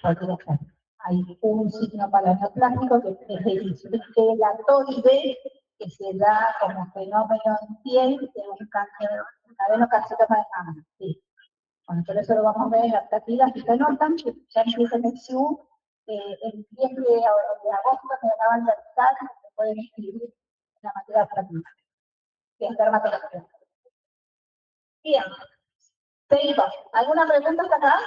podría ser. Hay un signo paraneoplástico que es el delatoide, que se da como fenómeno en piel de un cáncer, un adenocarcinoma de mama. Sí. Bueno, por eso lo vamos a ver en las taquilas que se notan, que ya empieza el SIU, el 10 de agosto se acaban de estar, se pueden escribir en la materia práctica, que es dermatología. Bien, seguimos. ¿Alguna pregunta hasta acá?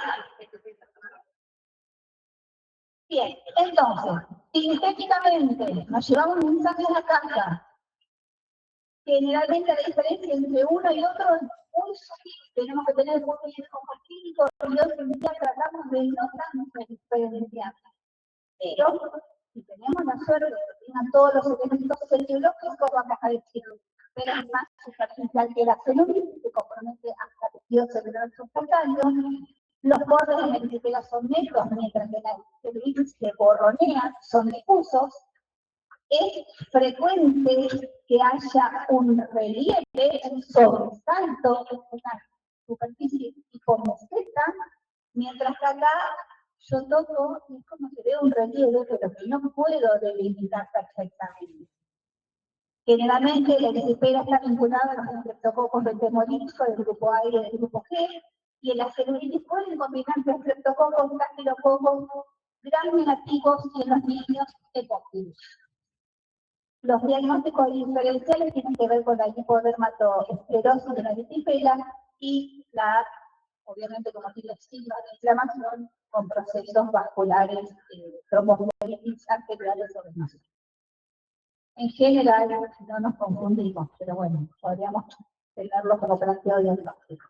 Bien, entonces, sintéticamente, nos llevamos un mensaje a la casa. Generalmente la diferencia entre uno y otro es muy sutil. Tenemos que tener muy bien compartido y hoy en día tratamos de no tanto diferenciar. Pero, si tenemos la suerte de que tengan todos los elementos fisiológicos, vamos a decir, pero es más superficial que la celulitis, que compromete hasta el tejido celular subcutáneo. Los bordes de la eritritela son negros, mientras que la celulitis se borronea, son difusos. Es frecuente que haya un relieve, un sobresalto en una superficie tipo meseta, mientras que acá yo toco y es como que veo un relieve, pero que no puedo delimitar perfectamente. Generalmente la erisipela está vinculada a los estreptococos del hemolítico, del grupo A y del grupo G, y en la celulitis pueden combinarse estreptococos, estafilococos, gram negativos y en los niños epófilos. Los diagnósticos diferenciales tienen que ver con la hipodermatoesclerosis de la erisipela y la, obviamente como tiene signos de inflamación, con procesos vasculares, tromboflebitis arteriales o venosas. En general no nos confundimos, pero bueno, podríamos tenerlo como planteado diagnóstico.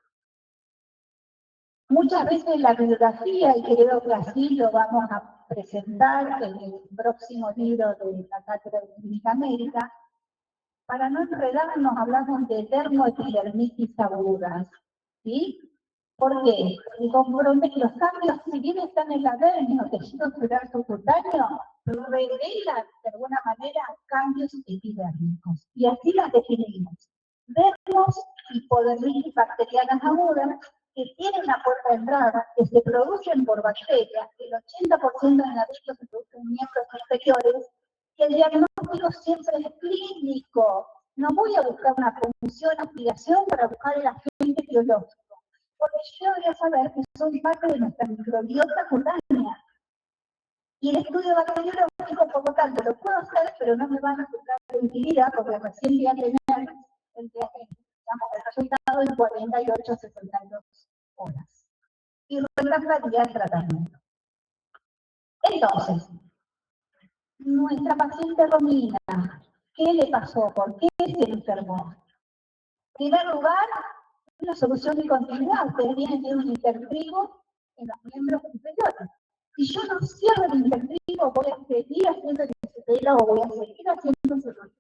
Muchas veces la bibliografía, y creo que así lo vamos a presentar en el próximo libro de la Cátedra de Clínica Médica, para no enredarnos hablamos de dermoepidermitis agudas, ¿sí? ¿Por qué? Porque los cambios, si bien están en la dermis o tejido celular subcutáneo, revelan de alguna manera cambios epidérmicos. Y así las definimos. Dermos, hipodermitis bacterianas agudas, que tienen una puerta de entrada, que se producen por bacterias, el 80% de la vida se producen en miembros inferiores, que el diagnóstico siempre es clínico. No voy a buscar una función, aspiración para buscar el agente biológico. Porque yo debería saber que son parte de nuestra microbiota cutánea. Y el estudio bacteriológico, por lo tanto, lo puedo hacer, pero no me van a aplicar de utilidad, porque recién voy a tener el resultado en 48 72 horas. Y reemplazaría el tratamiento. Entonces, nuestra paciente Romina, ¿qué le pasó? ¿Por qué se enfermó? En primer lugar, una solución de continuidad. Ustedes vienen de un intertrigo en los miembros inferiores. Si yo no cierro el intertrigo, voy a seguir haciendo el erisipela o voy a seguir haciendo celulitis.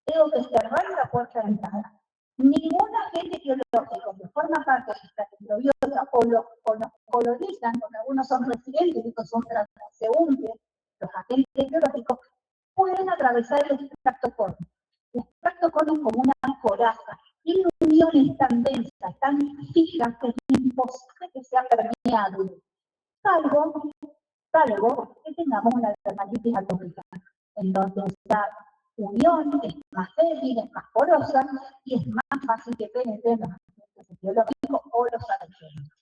Tengo que cerrar la puerta de entrada. Ningún agente biológico que forma parte de esta microbiota o los colonizan, porque algunos son residentes y otros son transeúntes, los agentes biológicos pueden atravesar el extracto córneo. El extracto córneo es como una coraza. Tiene uniones tan densas, tan fijas, que es imposible que sea permeable. Salvo que tengamos una dermatitis atópica, en donde esta unión es más débil, es más porosa y es más fácil que penetren los agentes biológicos o los alergénicos.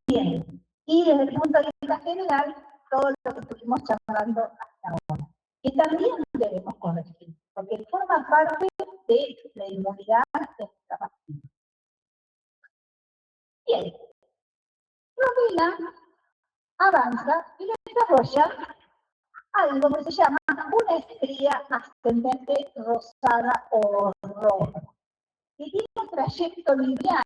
Bien, y desde el punto de vista general, todo lo que estuvimos charlando hasta ahora, que también debemos corregir, porque forma parte de la inmunidad de esta vacuna. Bien, Romina avanza y desarrolla algo que se llama una estría ascendente rosada o roja, que tiene un trayecto lineal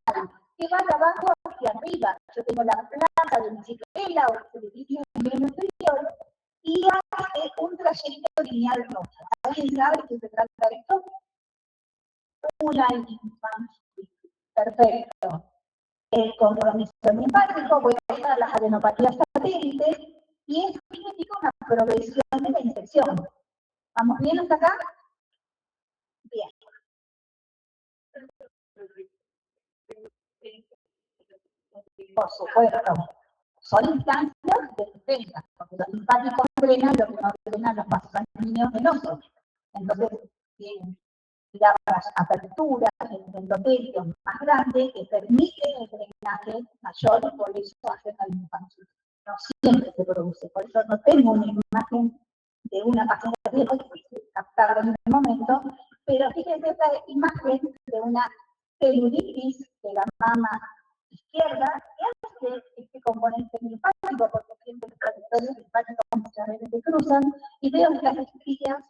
que va de abajo hacia arriba. Yo tengo la placa de mi erisipela o el celulitis en el inferior y hace un trayecto lineal rosa. ¿Alguien sabe qué se trata de esto? Una linfangitis. Perfecto. El compromiso linfático, voy a usar las adenopatías satélites y eso significa una progresión de la infección. ¿Vamos bien hasta acá? Bien. Por supuesto. son instancias de defensa, porque los simpáticos frenan lo que no frenan los vasos sanguíneos venosos. Entonces, tienen las aperturas, el endotelio más grande que permite el drenaje mayor y por eso hace la linfancia. No siempre se produce, por eso no tengo una imagen de una paciente que puede captarlo en el momento, pero fíjense esta imagen de una celulitis de la mama izquierda que hace este componente linfático, porque siempre los trayectorios linfáticos muchas veces se cruzan, y veo estas estrías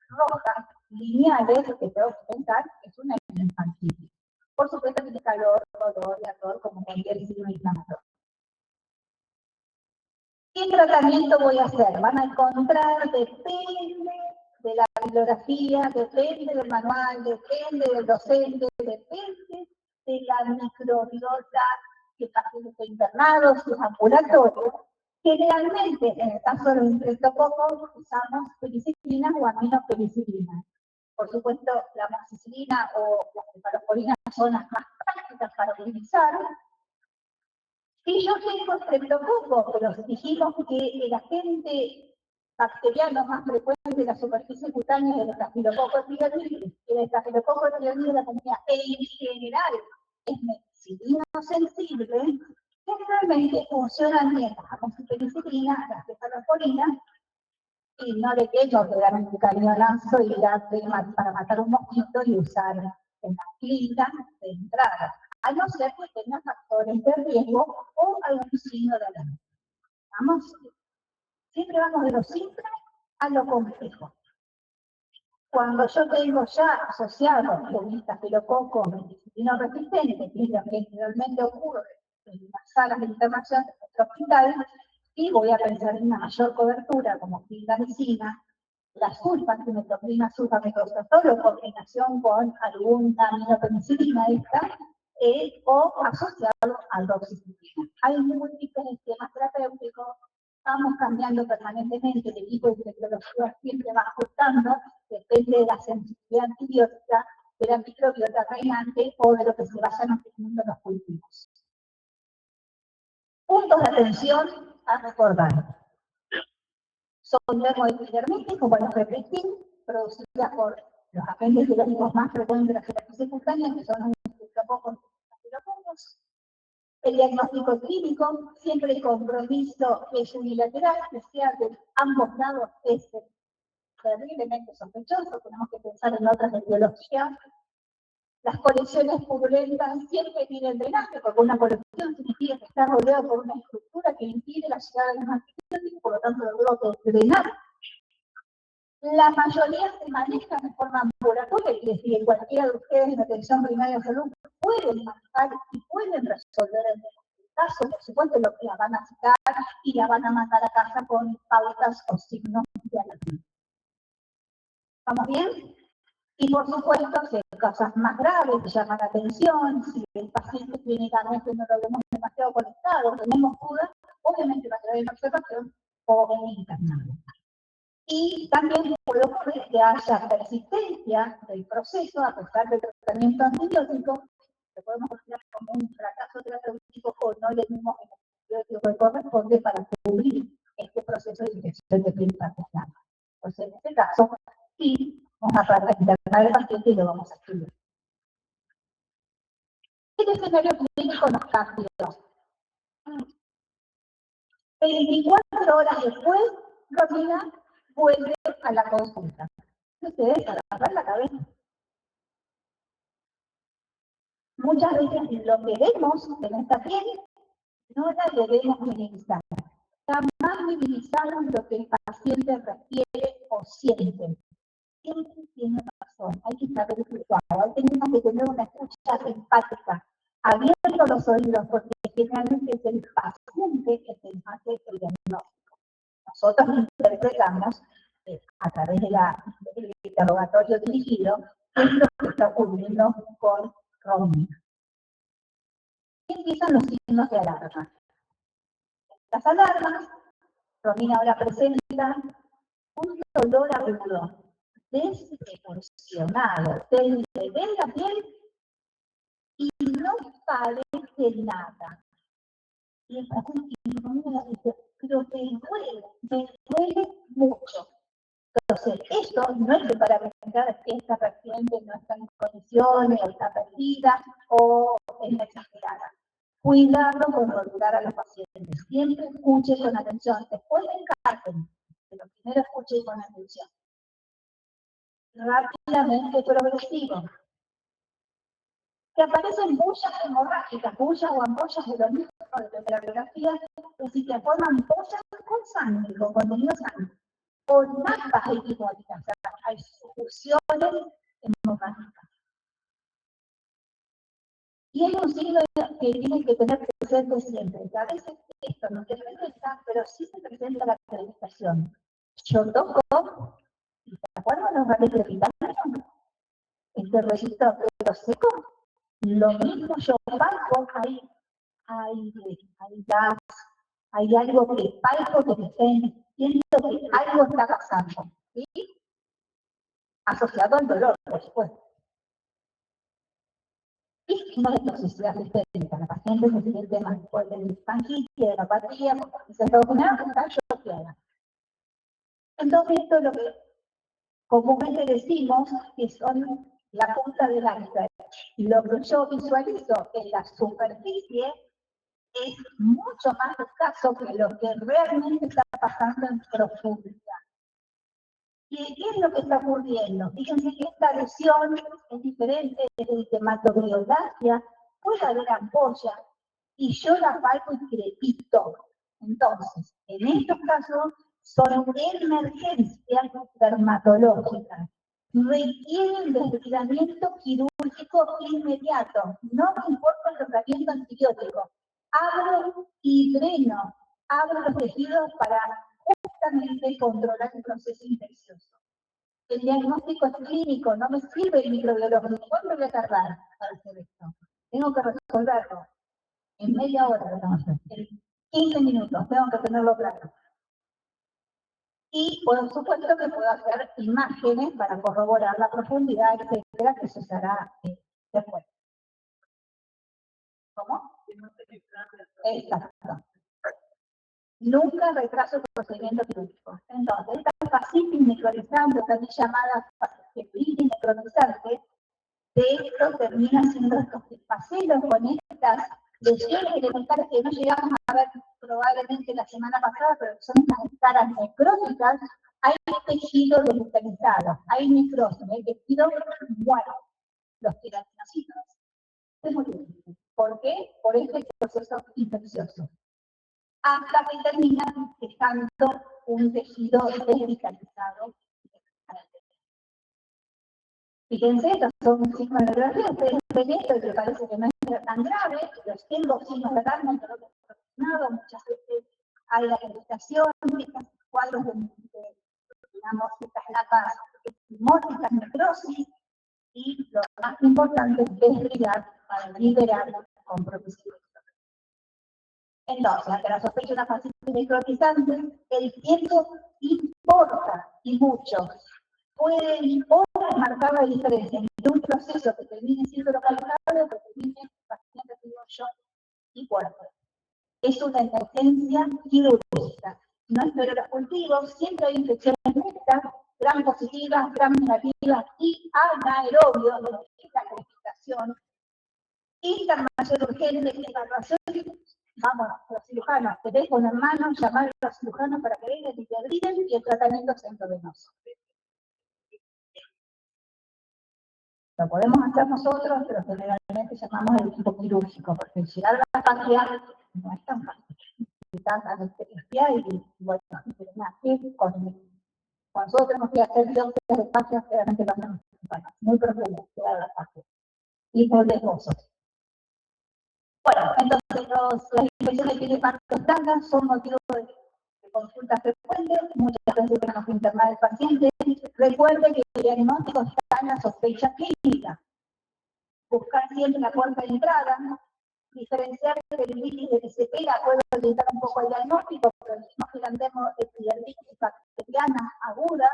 rojas lineales que tengo que pensar que es una linfangitis. Por supuesto tiene calor, dolor y ardor como cualquier signo inflamatorio. ¿Qué tratamiento voy a hacer? Van a encontrar, depende de la bibliografía, depende del manual, depende del docente, depende de la microbiota que el paciente está internado, si es ambulatorio. Generalmente, en el caso de los streptococos, usamos penicilina o aminopenicilina. Por supuesto, la amoxicilina o las cefalosporinas son las más prácticas para utilizar. Si yo tengo streptococo, pero dijimos que el agente bacteriano más frecuente de la superficie cutánea de los estafilococos trionilis, que el estafilococo trionilis la tenía en general es medicina sensible, generalmente funcionan bien la amoxicilina, la cefalosporina, y no le quiero pegar un cañonazo y darle para matar un mosquito y usar en la clínica de entrada, a no ser que tenga factores de riesgo o algún signo de alarma. Siempre vamos de lo simple a lo complejo. Cuando yo tengo ya asociado un estafilococo meticilino resistente, que es lo que generalmente ocurre en las salas de internación de nuestro hospital, y voy a pensar en una mayor cobertura como clindamicina, la sulfametoclina, sulfametosolo en combinación con alguna aminopenicilina esta, o asociado al doxiciclina. Hay múltiples esquemas terapéuticos, estamos cambiando permanentemente, el equipo de tecnología siempre va ajustando, depende de la sensibilidad antibiótica, de la microbiota reinante o de lo que se vayan obteniendo los cultivos. Puntos de atención a recordar. Son termoepidermitis, como los repetín, producidas por los agentes biológicos más frecuentes de la superficie cutánea, que son los streptococos y estafilococos. El diagnóstico clínico, siempre el compromiso es unilateral, que sea de ambos lados es terriblemente sospechoso, tenemos que pensar en otras etiologías. Las colecciones purulentas siempre tienen drenaje, porque una colección significa que está rodeado por una estructura que impide la llegada de los antibióticos, por lo tanto luego que drenar. La mayoría se manejan de forma ambulatoria, es decir, en cualquiera de ustedes en atención primaria de salud pueden manejar y pueden resolver el caso, por supuesto la van a citar y la van a mandar a casa con pautas o signos de alarma. ¿Estamos bien? Y por supuesto, si hay cosas más graves que llaman la atención, si el paciente clínicamente no lo vemos demasiado conectado, tenemos dudas, obviamente va a traer una observación o en internado. Y también puede ocurrir que haya persistencia del proceso a pesar del tratamiento antibiótico, que podemos considerar como un fracaso terapéutico o no le dimos el antibiótico que corresponde para cubrir este proceso de infección de piel bacteriana. Entonces, en este caso, sí, vamos a internar al paciente y lo vamos a estudiar. ¿Qué escenario clínico nos cambió? 24 horas después, Romina vuelve a la consulta. Ustedes agarran la cabeza. Muchas veces lo que vemos en esta piel no la debemos minimizar. Jamás minimizamos lo que el paciente refiere o siente. Siempre tiene razón, hay que saber escucharlo, tenemos que tener una escucha empática, abierto los oídos, porque generalmente es el paciente que se hace el diagnóstico. Nosotros interpretamos a través del interrogatorio dirigido qué es lo que está ocurriendo con Romina. ¿Qué empiezan los signos de alarma? Las alarmas, Romina ahora presenta un dolor agudo, desproporcionado, se le ve la piel y no parece nada. Y es un signo neumonía, pero me duele mucho. Entonces, esto no es para pensar que esta paciente no está en condiciones, o está perdida, o es exagerada. Cuidarlo con rotular a los pacientes. Siempre escuche con atención. Después descarten, pero primero escuche con atención. Rápidamente progresivo. Que aparecen bullas hemorrágicas, bullas o ampollas de los mismos de la radiografía, que si te forman ampollas con sangre, con contenido sangre, o napas equimóticas, o sea, hay succiones hemorrágicas. Y hay un signo que tienen que tener presente siempre, que a veces esto no se presenta, pero sí se presenta la acreditación. Yo toco, ¿y te acuerdas los radios de vitamina? Este registro de seco, lo mismo yo palpo, hay gas, hay algo que palpo que me está diciendo que algo está pasando, ¿sí? Asociado al dolor, por supuesto. Y no de toxicidad sistémica, la paciente se siente más fuerte del panquitis, de la apatía, porque se está choqueada. Entonces, esto es lo que comúnmente decimos que son la punta del iceberg. Y lo que yo visualizo en la superficie es mucho más escaso que lo que realmente está pasando en profundidad. ¿Y qué es lo que está ocurriendo? Fíjense que esta lesión es diferente de hematobiología, puede haber ampolla, y yo la palpo y crepito. Entonces, en estos casos, son emergencias dermatológicas. Requieren desligamiento quirúrgico inmediato. No me importa el tratamiento antibiótico. Abro y dreno. Abro los tejidos para justamente controlar el proceso infeccioso. El diagnóstico es clínico, no me sirve el microbiológico. ¿Cuánto voy a tardar para hacer esto? Tengo que resolverlo. En media hora lo tengo que hacer. En 15 minutos tengo que tenerlo claro. Y por supuesto que puedo hacer imágenes para corroborar la profundidad, etcétera, que se hará después. ¿Cómo? Exacto. Nunca retraso el procedimiento quirúrgico. Entonces, esta fascitis necrolizante, también llamada fascitis necrolizante, de esto termina siendo estos paseos con estas lesiones elementales que no llegamos a ver probablemente la semana pasada, pero son estas escaras necróticas. Hay tejido desvitalizado, hay necrosis, hay tejido muerto, los queratinocitos. Es muy difícil. ¿Por qué? Por este proceso infeccioso. Hasta que termina dejando un tejido desvitalizado. Fíjense, estos son signos de radiografía, ustedes ven esto que parece que no es tan grave, los tengo signos de alarma, pero no lo muchas veces hay la acreditación, estos cuadros de digamos, estas lapas hemóticas, necrosis, y lo más importante es para liberar con propiciación. Entonces, ante la sospecha de una fascitis necrotizante, el tiempo importa y mucho. Puede horas marcar la diferencia entre un proceso que termine siendo localizable o que termine paciente siendo shock y muerte. Es una emergencia quirúrgica. No espero los cultivos, siempre hay infecciones mixtas, gram positivas, gram negativas y anaerobios de esta calificación. Intermayor urgente, evaluación. Vamos, los cirujanos, teléfono en mano, llamar a los cirujanos para que vengan y te abriguen y el tratamiento es endovenoso. Lo podemos hacer nosotros, pero generalmente llamamos el equipo quirúrgico, porque llegar a la fascia no es tan fácil. Necesitas anestesia y bueno, con nosotros tenemos que hacer biopsias de fascia, realmente lo hacemos muy profundo, llegar a la fascia. Y muy riesgosos. Bueno, entonces las infecciones de piel y partos tangas son motivos de consultas frecuentes, muchas veces tenemos que internar al paciente. Recuerde que el diagnóstico está en la sospecha clínica. Buscar siempre la puerta de entrada, diferenciar que el virus de que se pega puede orientar un poco el diagnóstico, pero no gigantemos epidermitis bacteriana aguda,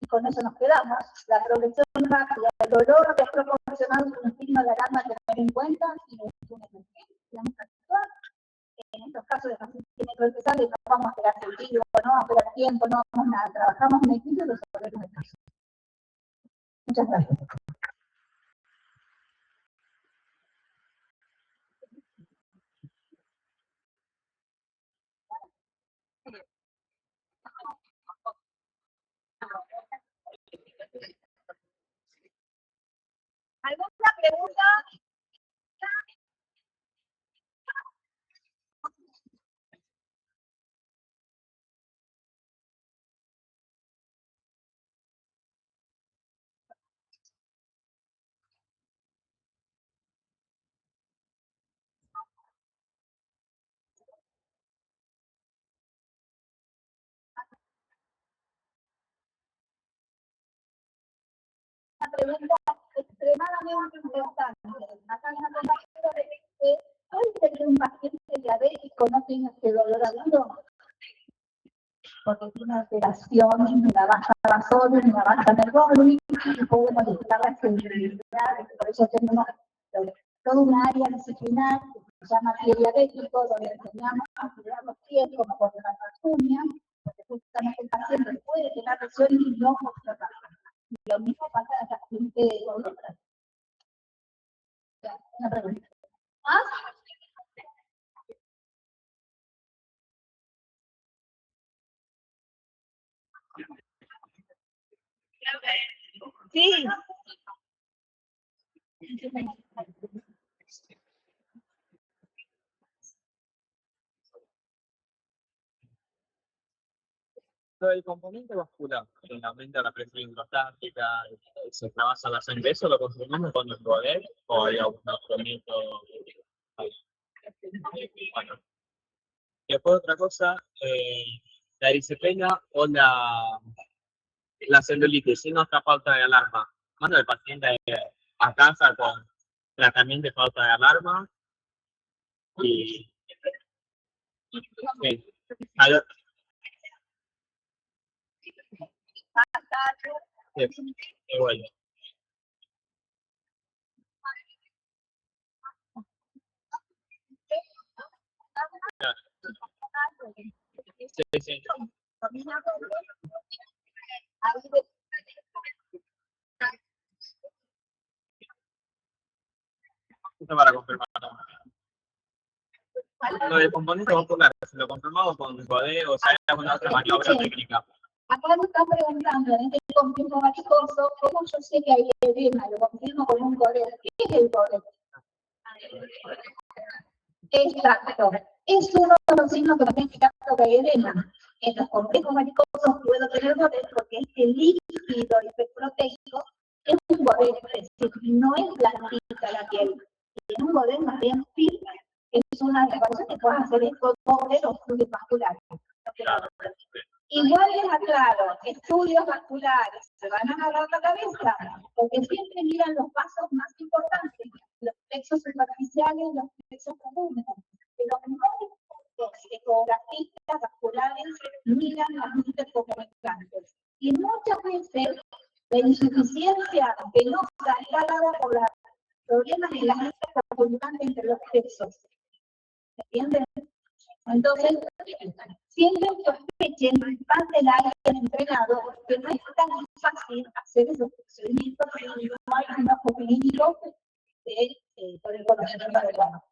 y con eso nos quedamos. La progresión rápida, el dolor desproporcionado es un signo de alarma a tener en cuenta, y es una emergencia actual. En estos casos de pacientes microempresarios no vamos a esperar sentido, no vamos a esperar tiempo, no vamos a nada, trabajamos en equipo y resolvemos el caso. Muchas gracias. ¿Alguna pregunta? Una pregunta extremadamente importante. Acá hay una compañera de que puede ser que un paciente diabético no tenga este dolor agudo porque tiene alteraciones en la baja vasones, en la baja nervónica, y puede modificar la sensibilidad. Por eso tenemos toda un área disciplinar que se llama pie diabético, donde enseñamos a cuidar los pies como por la uñas, porque justamente el paciente puede tener lesiones y no observar. Lo mismo pasa a la gente con otras. Una pregunta. ¿Ah? Sí. Lo del componente vascular, que aumenta la presión hidrostática, se trabaja la sangre, ¿eso lo consumimos con el poder o hay algún otro método? Bueno, después otra cosa, la erisipela o la celulitis, si no está falta de alarma, manda al paciente a casa con tratamiento de falta de alarma y sí. Bueno. Sí, sí. Esto para confirmar. Lo del componente vascular, si lo confirmamos con codeo o sea, alguna otra maniobra técnica. Acá nos están preguntando en este confirmo varicoso, ¿cómo yo sé que hay edema? Lo confirmo con un codeo. ¿Qué es el codeo? Exacto. Es uno de los signos que nos está indicando que hay edema. En los complejos varicosos puedo tener codeo porque este líquido hiperproteico es un codeo, es decir, no es blandita la piel, tiene un codeo más bien firme. Es una de las cosas que pueden hacer estos dobles o fluidos vasculares. Igual les aclaro, estudios vasculares, se van a agarrar la cabeza, porque siempre miran los pasos más importantes, los plexos superficiales, los plexos comunes. Pero los ecografistas vasculares miran las intercomunicantes. Y muchas veces la insuficiencia venosa está dada por los problemas de las intercomunicantes entre los plexos. ¿Entienden? Entonces, siempre sospechen más del área del entrenador, que no es tan fácil hacer esos procedimientos si no hay un ojo clínico por el conocimiento adecuado.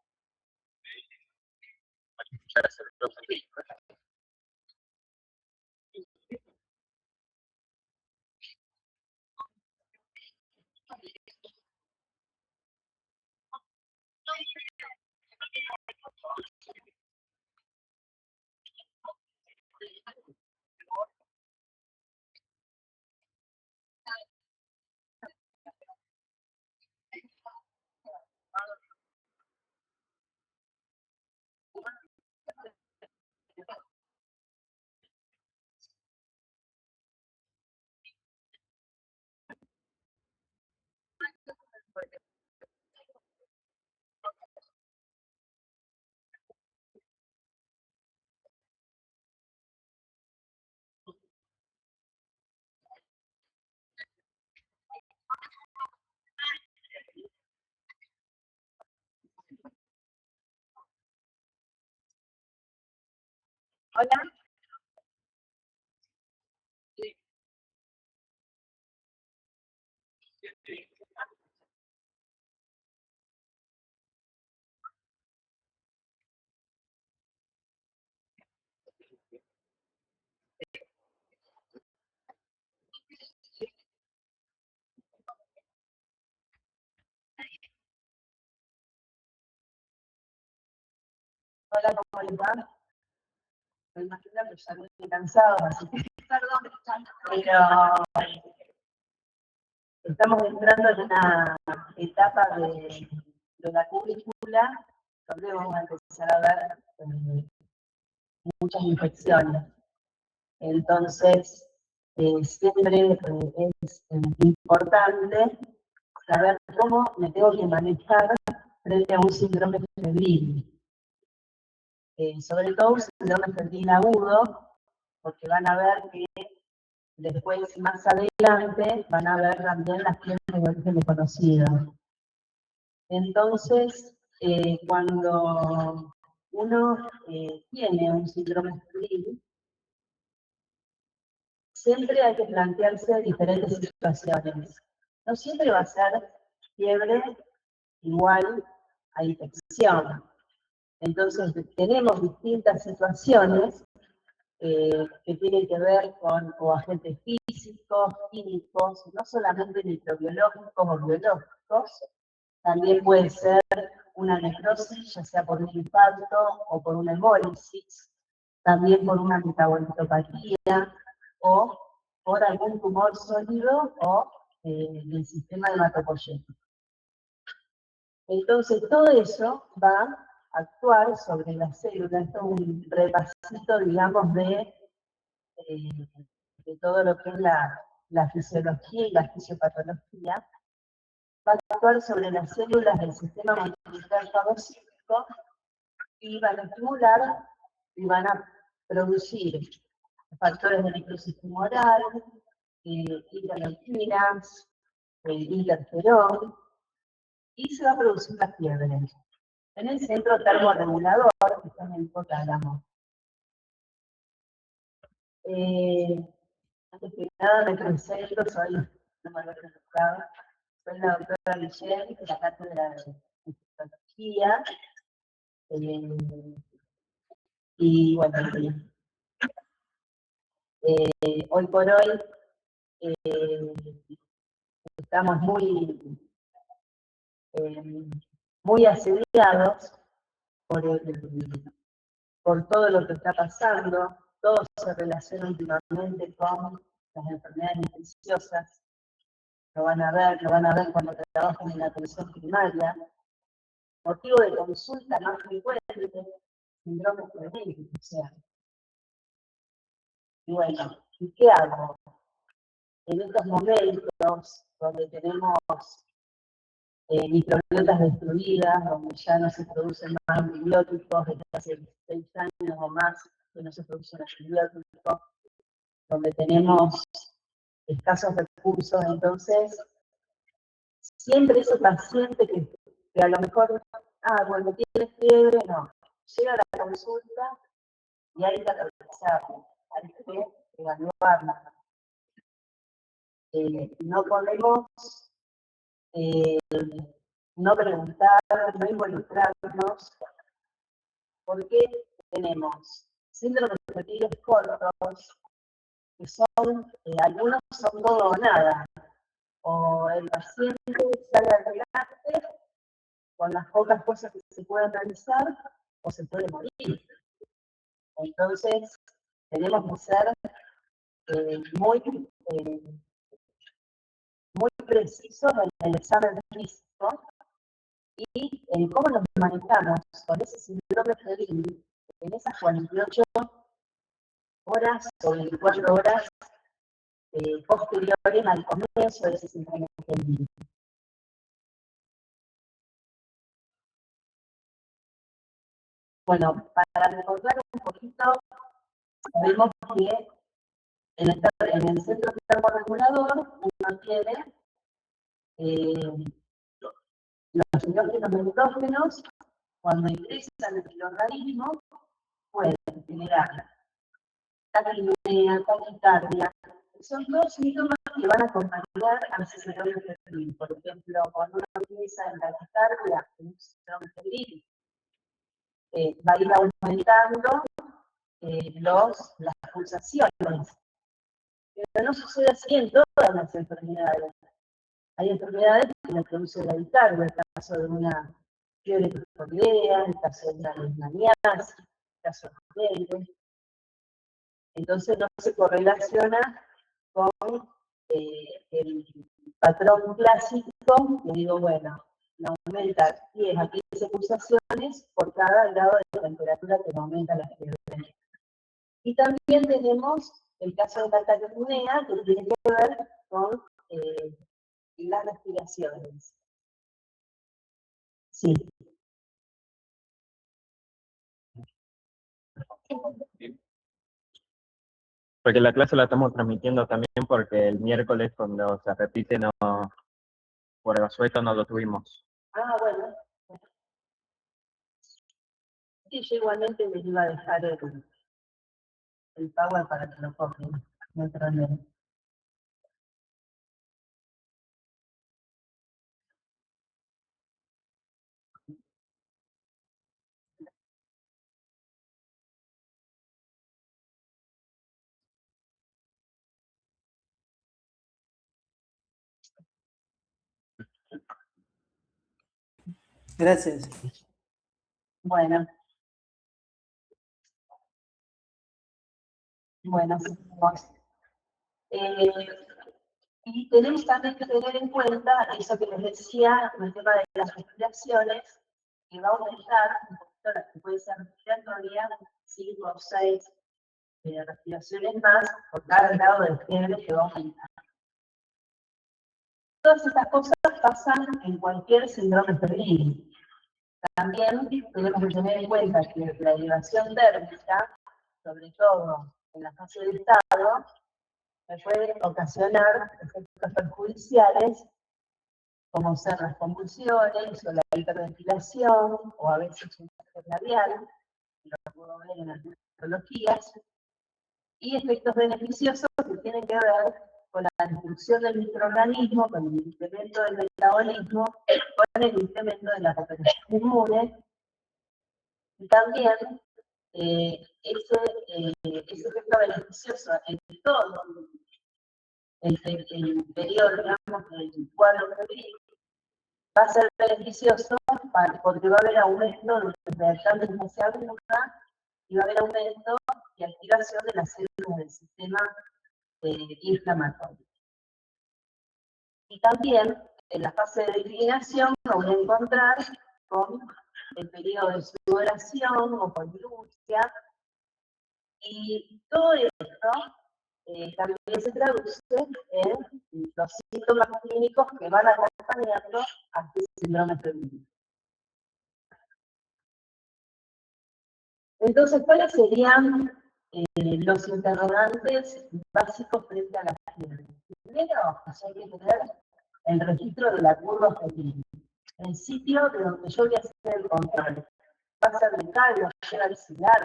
Hola. Hola, ¿cómo les va? Me imagino que ya estoy cansado, así que perdón, pero estamos entrando en una etapa de la currícula donde vamos a empezar a ver muchas infecciones. Entonces, siempre es importante saber cómo me tengo que manejar frente a un síndrome febril. Sobre todo un síndrome febril agudo, porque van a ver que después, más adelante, van a ver también las fiebre de origen desconocido. Entonces, cuando uno tiene un síndrome febril, siempre hay que plantearse diferentes situaciones. No siempre va a ser fiebre igual a infección. Entonces, tenemos distintas situaciones que tienen que ver con o agentes físicos, químicos, no solamente microbiológicos o biológicos, también puede ser una necrosis, ya sea por un infarto o por una hemólisis, también por una metabolitopatía o por algún tumor sólido o del sistema hematopoyético. Entonces, todo eso va a actuar sobre las células. Esto es un repasito, digamos, de todo lo que es la fisiología y la fisiopatología. Va a actuar sobre las células del sistema motor fagocítico y van a estimular y van a producir factores de necrosis tumoral, interleuquinas, interferón, y se va a producir la fiebre. En el centro termorregulador, que está en el hipotálamo. Antes que nada, me presento, soy, no me había presentado, soy la doctora Michelle, de la cátedra de psicología, y bueno, hoy por hoy estamos muy asediados por todo lo que está pasando. Todo se relaciona últimamente con las enfermedades infecciosas. Lo van a ver cuando trabajan en la atención primaria. Motivo de consulta más frecuente, síndrome febril, o sea. Y bueno, ¿y qué hago? En estos momentos donde tenemos microbiotas destruidas, donde ya no se producen más antibióticos, desde hace 6 años o más que no se producen antibióticos, donde tenemos escasos recursos, entonces siempre ese paciente que a lo mejor, bueno, tiene fiebre, no, llega a la consulta y hay que analizarlo, hay que evaluarla. No podemos no preguntar, no involucrarnos, porque tenemos síndromes fetiles cortos, que son, algunos son todo o nada, o el paciente sale adelante con las pocas cosas que se pueden realizar, o se puede morir. Entonces, tenemos que ser muy precisos en el examen físico y en cómo nos manejamos con ese síndrome febril en esas 48 horas o 24 horas posteriores al comienzo de ese síndrome febril. Bueno, para recordar un poquito, vemos que en el centro termorregulador uno tiene los endógenos y endógenos, cuando ingresan en el organismo, pueden generar taquipnea, taquicardia. Son todos síntomas que van a acompañar a la síndrome febril. Por ejemplo, cuando uno empieza en taquicardia, en un síndrome febril, va a ir aumentando las pulsaciones. Pero no sucede así en todas las enfermedades. Hay enfermedades que la produce la taquicardia, el caso de una fiebre tifoidea, el caso de una leishmaniasis, el caso de dengue. Entonces no se correlaciona con el patrón clásico, que digo, bueno, no aumenta 10 a 15 pulsaciones por cada grado de temperatura que no aumenta la fiebre. Y también tenemos el caso de la taquipnea, que tiene que ver con las respiraciones. Sí. Porque la clase la estamos transmitiendo también porque el miércoles cuando se repite no, por el suelto no lo tuvimos. Ah, bueno. Sí, yo igualmente les iba a dejar el power para que lo copien. No hay problema. Gracias. Bueno, seguimos. Y tenemos también que tener en cuenta eso que les decía, el tema de las respiraciones, que va a aumentar un poquito la frecuencia respiratoria, 5 o 6 respiraciones más por cada grado de fiebre que va a aumentar. Todas estas cosas pasan en cualquier síndrome febril. También tenemos que tener en cuenta que la elevación térmica, sobre todo en la fase de estado, me puede ocasionar efectos perjudiciales, como ser las convulsiones o la hiperventilación, o a veces un ataque labial, lo puedo ver en algunas patologías, y efectos beneficiosos que tienen que ver con la destrucción del microorganismo, con el incremento del metabolismo, con el incremento de la recuperación inmune, y también ese efecto beneficioso en todo el periodo, digamos, del cuadro febril, va a ser beneficioso porque va a haber aumento de la hacia aguda y va a haber aumento y activación de las células del sistema inflamatorio. Y también en la fase de declinación vamos a encontrar con el periodo de sudoración o con lúcia, y todo esto también se traduce en los síntomas clínicos que van acompañando a este síndrome febril. Entonces, ¿cuáles serían los interrogantes básicos frente a la fiebre? Primero, hay que tener el registro de la curva febril, el sitio de donde yo voy a hacer el control. Va a ser mental, va a ser axilar,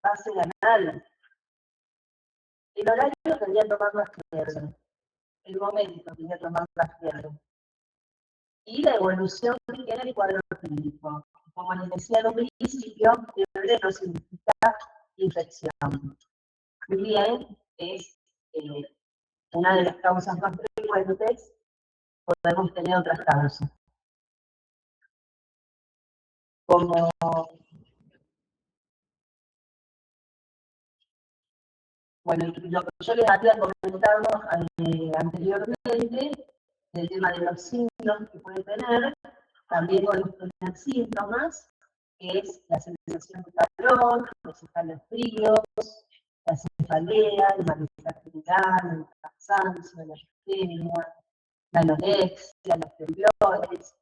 va a ser anal. El horario que voy a tomar la fiebre, el momento que voy a tomar la fiebre, y la evolución que tiene el cuadro clínico. Como les decía en un principio, fiebre no significa infección. Bien, es una de las causas más frecuentes, podemos tener otras causas. Como bueno, lo que yo les había comentado anteriormente, el tema de los síntomas que puede tener, también podemos tener síntomas, que es la sensación de calor, los escalofríos, la cefalea, el malestar general, el cansancio, la astenia, la anorexia, los temblores.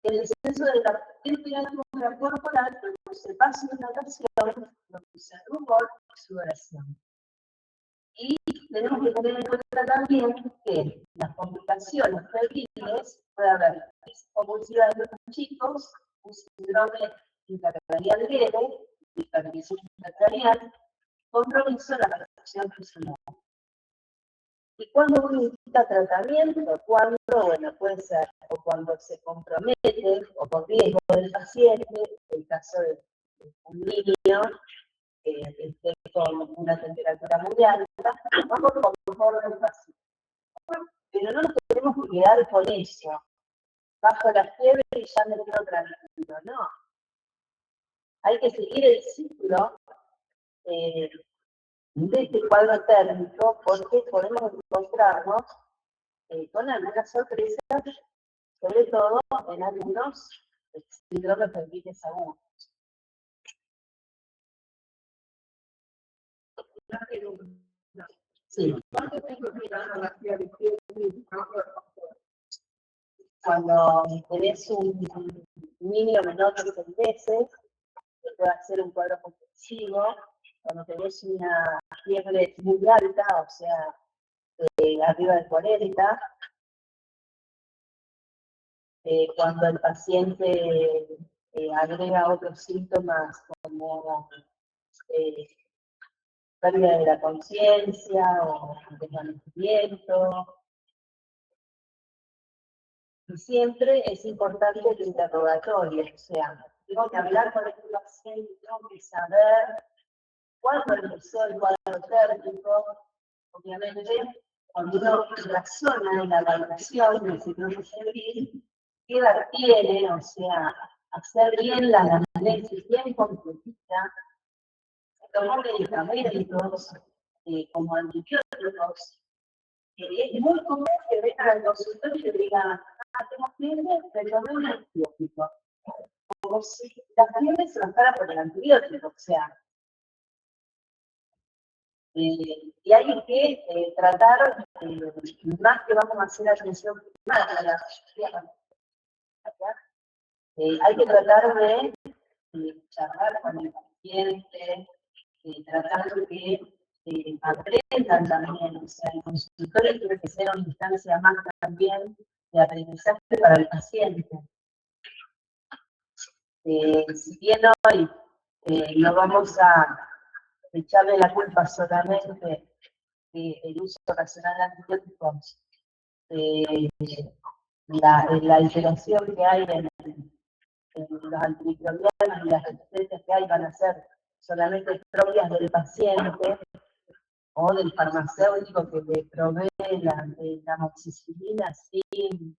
El descenso de la temperatura corporal produce vasodilatación, produce rubor y sudoración. Y tenemos que tener en cuenta también que las complicaciones febriles puede haber convulsividad de los chicos, un síndrome intracranial leve, hipertensión intracranial, compromiso la protección personal. ¿Y cuándo uno necesita tratamiento? Cuando, bueno, puede ser o cuando se compromete o con riesgo del paciente, en el caso de un niño que esté con una temperatura muy alta, vamos por el paciente. Pero no nos tenemos que quedar con eso. Bajo la fiebre y ya me quedo tranquilo, no. Hay que seguir el ciclo de este cuadro térmico porque podemos encontrarnos con algunas sorpresas, sobre todo en algunos síndromes de artritis agudos. Sí. Cuando tenés un niño menor de 6 meses, que puede hacer un cuadro compulsivo, cuando tenés una fiebre muy alta, o sea, arriba de 40, cuando el paciente agrega otros síntomas como pérdida de la conciencia o desvanecimiento. Y siempre es importante el interrogatorio, o sea, tengo que hablar con el paciente, tengo que saber cuándo empezó el cuadro térmico. Obviamente, cuando uno razona en la valoración del síndrome febril, ¿qué edad tiene? O sea, hacer bien la anamnesis bien completita, tomar medicamentos como antibióticos. Es muy común que vengan al consultorio y te digan, tengo fiebre, pero no un antibiótico. Como si la fiebre se bajara por el antibiótico, o sea. Y hay que tratar, más que vamos a hacer atención primaria, hay que tratar de charlar con el paciente, tratar de que aprendan también, o sea, el consultorio tiene que ser una instancia más también de aprendizaje para el paciente. Si bien hoy no vamos a echarle la culpa solamente del uso racional de antibióticos, la alteración que hay en los antimicrobianos y las resistencias que hay van a ser solamente propias del paciente o del farmacéutico que le provee la amoxicilina sin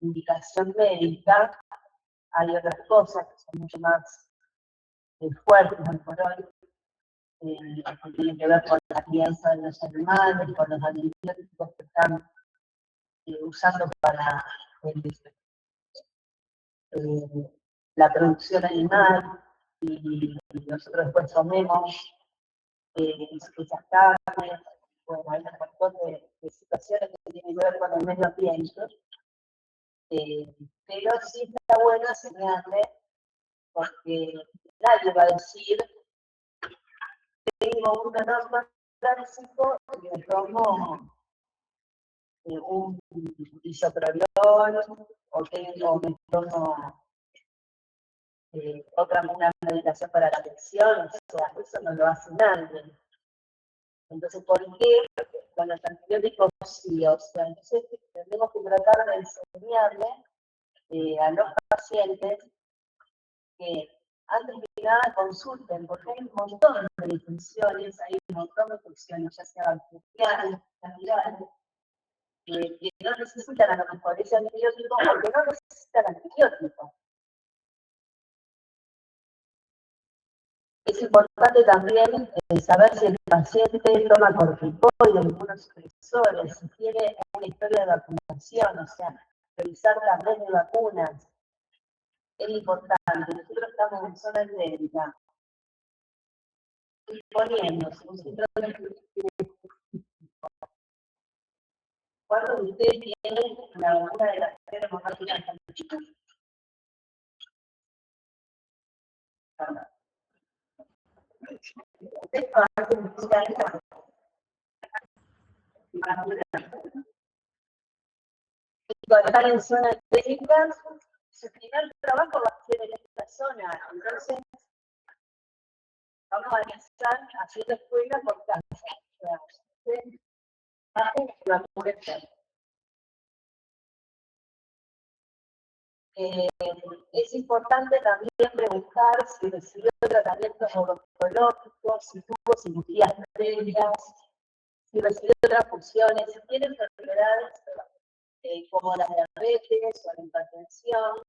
indicación médica. Hay otras cosas que son mucho más fuertes por hoy, que tienen que ver con la crianza de los animales, con los antibióticos que están usando para la producción animal, y nosotros después comemos esas carnes. Bueno, hay un montón de situaciones que tienen que ver con el medio ambiente, pero sí está bueno enseñarle, porque nadie va a decir, tengo un dolor clásico y me tomo un isoprolol o me tomo una medicación para la tensión, o sea, eso no lo hace nadie. Entonces, ¿por qué con los antibióticos sí? O sea, entonces tenemos que tratar de enseñarle a los pacientes que antes de nada consulten, porque hay un montón de infecciones, hay un montón de infecciones, ya sean bacterianas, virales, que no necesitan a lo mejor ese antibiótico porque no necesitan antibiótico. Es importante también saber si el paciente toma corticoides, inmunosupresores, si tiene una historia de vacunación, o sea, revisar la red de vacunas. Es importante. Nosotros estamos en zona endémica, poniéndose un síndrome. ¿Cuántos de ustedes tienen la vacuna de la fiebre hemorrágica? Ustedes hacen cuando están en zona endémica, su primer trabajo va a ser en esta zona. Entonces, vamos a empezar haciendo escuela por casa. O sea, la mujer. Es importante también preguntar si recibió tratamientos odontológicos, si tuvo cirugías previas, si recibió transfusiones, si tiene enfermedades como la diabetes o la hipertensión,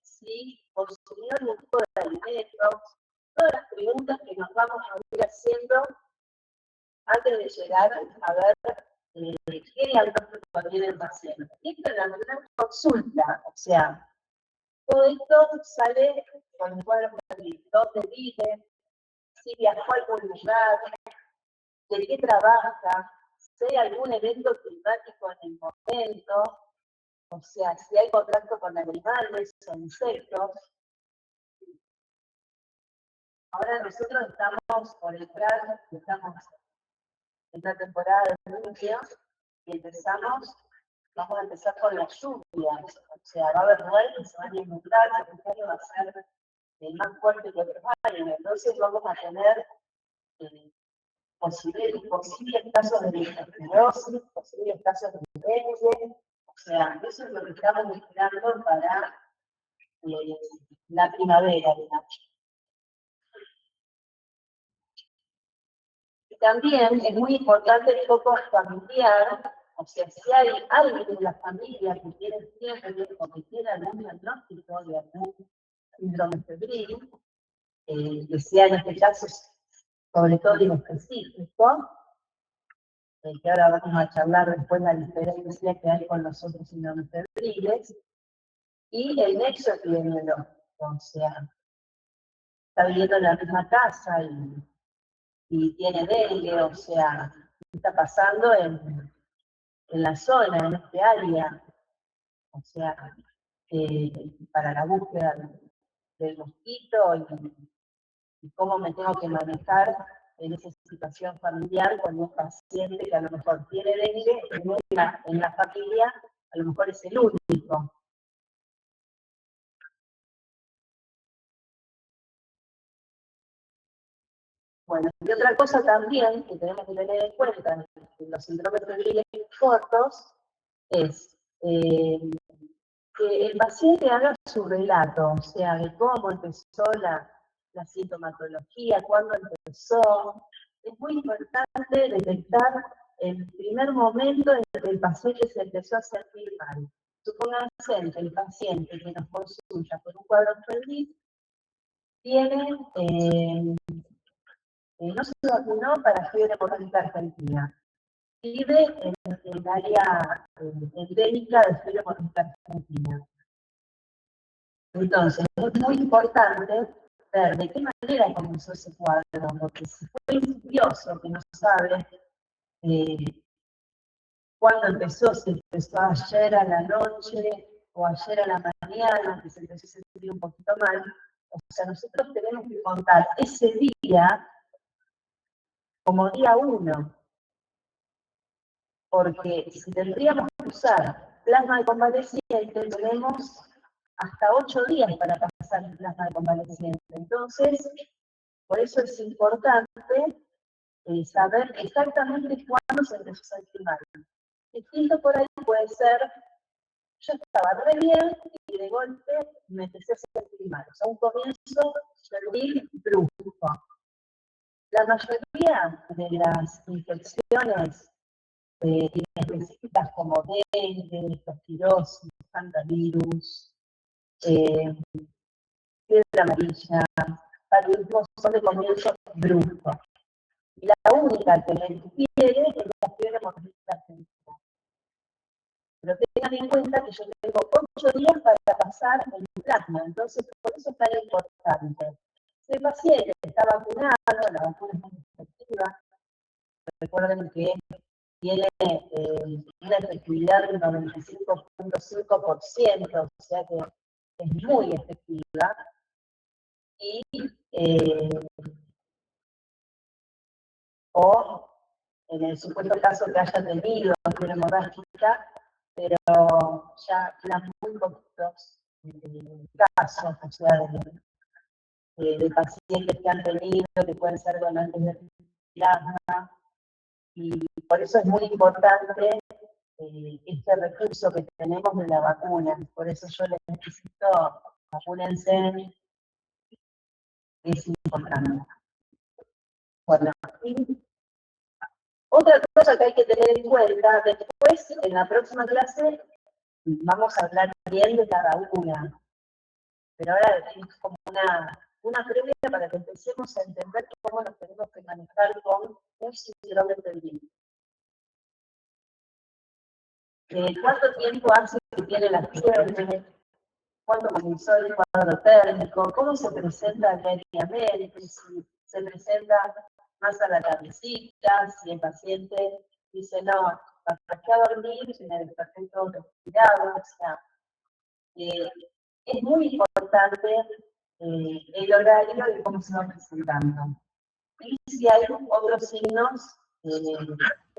si consumió algún tipo de alimentos, todas las preguntas que nos vamos a ir haciendo antes de llegar a ver qué diagnóstico tiene el paciente. Esto es la primera consulta, o sea, todo esto sale con el cuadro clínico, dónde vive, si viajó a algún lugar, de qué trabaja, si hay algún evento climático en el momento, o sea, si hay contacto con animales o insectos. Ahora nosotros estamos por entrar, estamos en la temporada de lluvia y vamos a empezar con las lluvias, o sea, va a haber lugares que se van a inundar, el año va a ser más fuerte que otros años, entonces vamos a tener posibles casos de leptospirosis, posibles casos de dengue, o sea, eso es lo que estamos esperando para la primavera, digamos. Y también es muy importante el foco familiar, o sea, si hay alguien en la familia que tiene fiebre o que tiene algún diagnóstico de algún síndrome febril, que sea en este caso sobre todo inespecífico, que ahora vamos a charlar después la diferencia que hay con los otros síndromes febriles, y el nexo epidemiológico, o sea, está viviendo en la misma casa y tiene dengue, o sea, ¿qué está pasando en la zona, en este área? O sea, para la búsqueda del mosquito y cómo me tengo que manejar en esa situación familiar con un paciente que a lo mejor tiene dengue, en la familia a lo mejor es el único. Bueno, y otra cosa también que tenemos que tener en cuenta en los síndromes febriles cortos es que el paciente haga su relato, o sea, de cómo empezó la sintomatología, cuándo empezó. Es muy importante detectar el primer momento en que el paciente se empezó a sentir mal. Supónganse que el paciente que nos consulta por un cuadro febril tiene, no se vacunó para fiebre hemorrágica argentina. Vive en el área endémica de fiebre hemorrágica argentina. Entonces, es muy importante ver de qué manera comenzó ese cuadro, porque si fue insidioso, que no sabe cuándo empezó, si empezó ayer a la noche o ayer a la mañana, que se empezó a sentir un poquito mal, o sea, nosotros tenemos que contar ese día como día 1, porque si tendríamos que usar plasma de convaleciente, tenemos hasta 8 días para pasar el plasma de convaleciente. Entonces, por eso es importante saber exactamente cuándo se empezó a sentir mal. Distinto por ahí puede ser, yo estaba re bien y de golpe me empecé a sentir mal. O sea, un comienzo febril brusco. La mayoría de las infecciones específicas como dengue, leptospirosis, hantavirus, fiebre amarilla, paludismo son de comienzo brusco. Y la única que me difiere es la fiebre hemorrágica argentina. Pero tengan en cuenta que yo tengo 8 días para pasar el plasma, entonces por eso es tan importante. Si el paciente está vacunado, la vacuna es muy efectiva, recuerden que tiene una efectividad del 95.5%, o sea que es muy efectiva. Y, o en el supuesto caso que haya tenido fiebre hemorrágica, pero ya quedan muy poquitos casos, o sea, de pacientes que han tenido, que pueden ser donantes de plasma, y por eso es muy importante este recurso que tenemos de la vacuna. Por eso yo les necesito, vacúnense, es importante. Bueno, y otra cosa que hay que tener en cuenta, después, en la próxima clase, vamos a hablar bien de cada una. Pero ahora es como una previa para que empecemos a entender cómo nos tenemos que manejar con un síndrome del virus. ¿Cuánto tiempo hace que tiene la fiebre? ¿Cuándo comenzó el cuadro térmico? ¿Cómo se presenta diariamente? Si se presenta más a la tardecita, si el paciente dice, no, hasta que a dormir, me desperté todo respirado, o sea, es muy importante el horario y cómo se va presentando. Y si hay otros signos,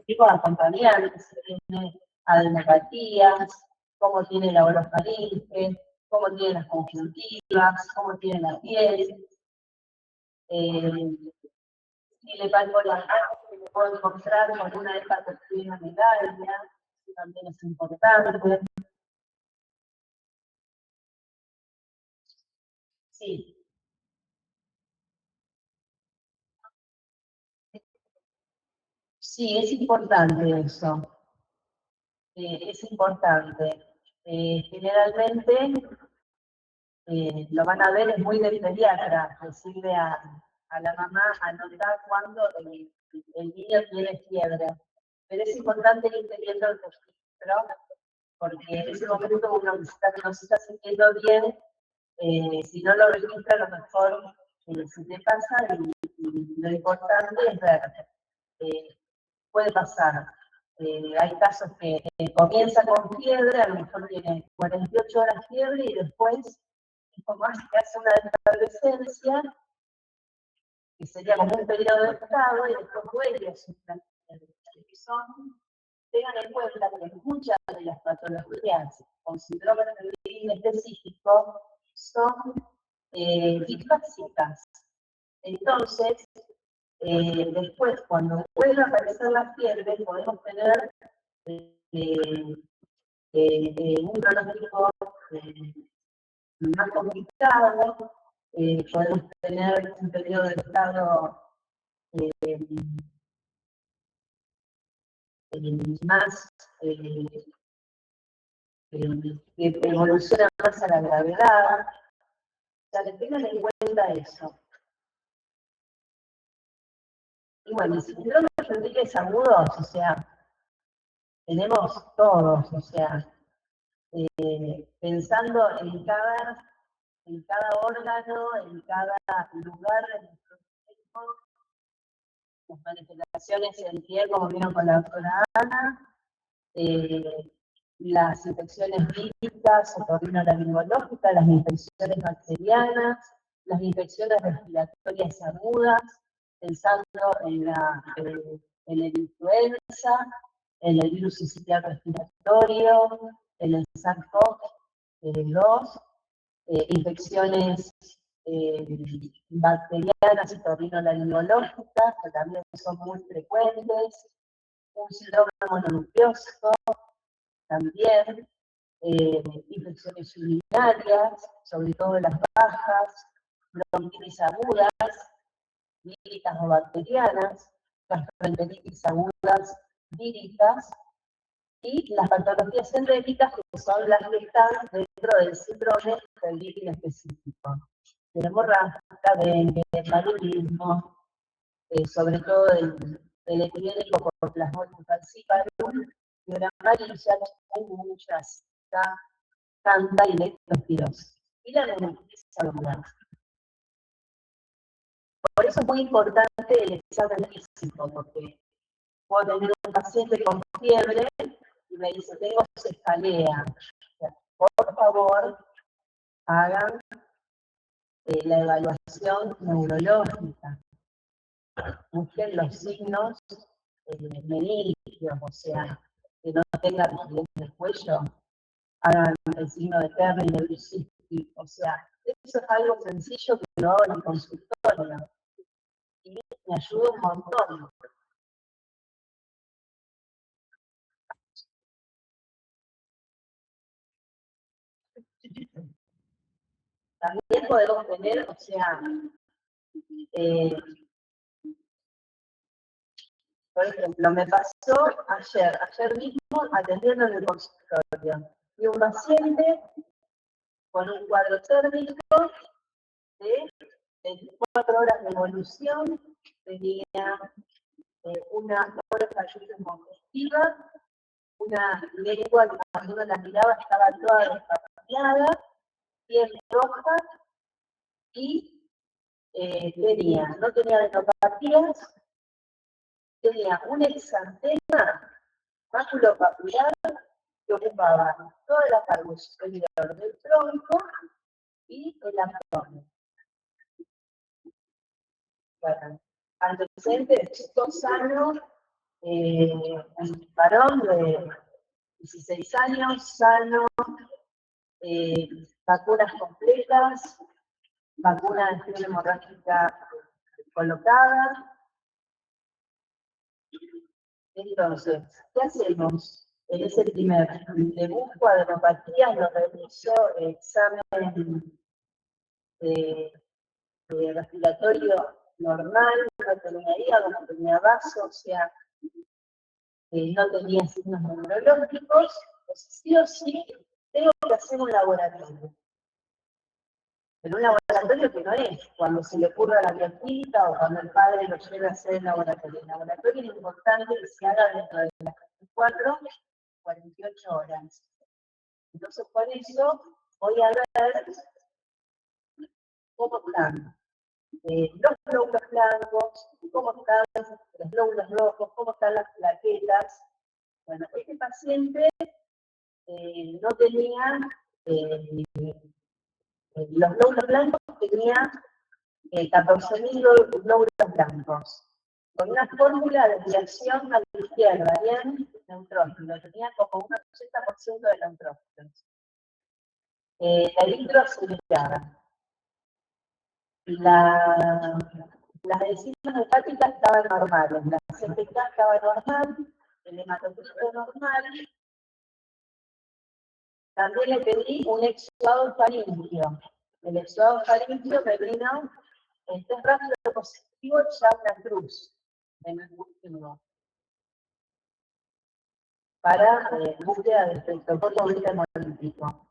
tipo de acompañantes, si tiene adenopatías, cómo tiene la orofaringe, cómo tiene las conjuntivas, cómo tiene la piel, si le palpo la cara, si le puedo encontrar con una hepatosina medalla, también es importante. Sí. Sí, es importante eso. Es importante. Generalmente lo van a ver, es muy del pediatra, decirle a la mamá anotar cuando el niño tiene fiebre. Pero es importante ir teniendo el registro, porque en ese momento uno no se está sintiendo bien, si no lo registra, a lo mejor se te pasa y lo importante es ver. Puede pasar. Hay casos que comienza con fiebre, a lo mejor tiene 48 horas fiebre y después es como que hace una efervescencia, que sería como un periodo de estado, y después vuelve a su tengan en cuenta que muchas de las patologías con síndrome de Lynch específico son disfásicas. Entonces, después, cuando vuelve a aparecer la fiebre, podemos tener un pronóstico más complicado, podemos tener un periodo de estado más que evoluciona más a la gravedad. O sea, que tengan en cuenta eso. Y bueno, y si síndrome de Enríquez agudos, o sea, tenemos todos, o sea, pensando en cada órgano, en cada lugar de nuestro cuerpo, las manifestaciones en pie, como vieron con la doctora Ana, las infecciones víricas, otorrinolaringológicas, las infecciones bacterianas, las infecciones respiratorias agudas, pensando en la influenza, en el virus sincitial respiratorio, en el SARS-CoV-2, infecciones bacterianas y otorrinolaringológicas, que también son muy frecuentes, un síndrome mononucleoso, también infecciones urinarias, sobre todo las bajas, bronquitis agudas, víricas o bacterianas, gastroenteritis agudas víricas, y las patologías endémicas, que son las que están dentro del síndrome del líquido específico. Hemorragia, dengue, paludismo, sobre todo del epidémico por Plasmodium falciparum, fiebre amarilla, chikungunya, zika, canta y leptospirosis. Y la meningitis aguda. Por eso es muy importante el examen físico, porque puedo tener un paciente con fiebre y me dice, tengo cefalea. Por favor, hagan la evaluación neurológica. Busquen los signos meningios, o sea, que no tenga rigidez del cuello. Hagan el signo de Kerr y de Brucey, Y, o sea, eso es algo sencillo que lo hago en el consultorio. Y me ayuda un montón. También podemos tener, o sea, por ejemplo, me pasó ayer mismo atendiendo en el consultorio. Y un paciente con un cuadro térmico de 24 horas de evolución, tenía una fallitis congestiva, una lengua que cuando uno la miraba estaba toda despapateada, piel roja y no tenía adenopatías, tenía un exantema maculopapular que ocupaba toda la parte superior del tronco y el abdomen. Bueno, antecedentes, 2 años, un varón de 16 años, sano, vacunas completas, vacuna de fiebre hemorrágica colocada. Entonces, ¿qué hacemos? En ese primer debut, adenopatía, nos realizó examen respiratorio normal, no tenía hígado, no tenía vaso, o sea, no tenía signos neurológicos, pues sí o sí tengo que hacer un laboratorio. Pero un laboratorio que no es cuando se le ocurra a la bioquímica o cuando el padre lo lleve a hacer el laboratorio. El laboratorio es importante que se haga dentro de las 24, 48 horas. Entonces, por eso voy a ver cómo están los glóbulos blancos, cómo están los glóbulos rojos, cómo están las plaquetas. Bueno, este paciente no tenía, los glóbulos blancos tenía 14.000 glóbulos blancos, con una fórmula de desviación a la izquierda, bien, neutrófilo, tenía como un 80% de neutrófilos. La eritrocelular. Las medicinas hepáticas estaban normales, la CPK estaba normal, el hematocrito normal. También le pedí un exudado faríngeo. El exudado faríngeo me vino en test rápido positivo ya una cruz en el último para búsqueda de estreptococo beta hemolítico.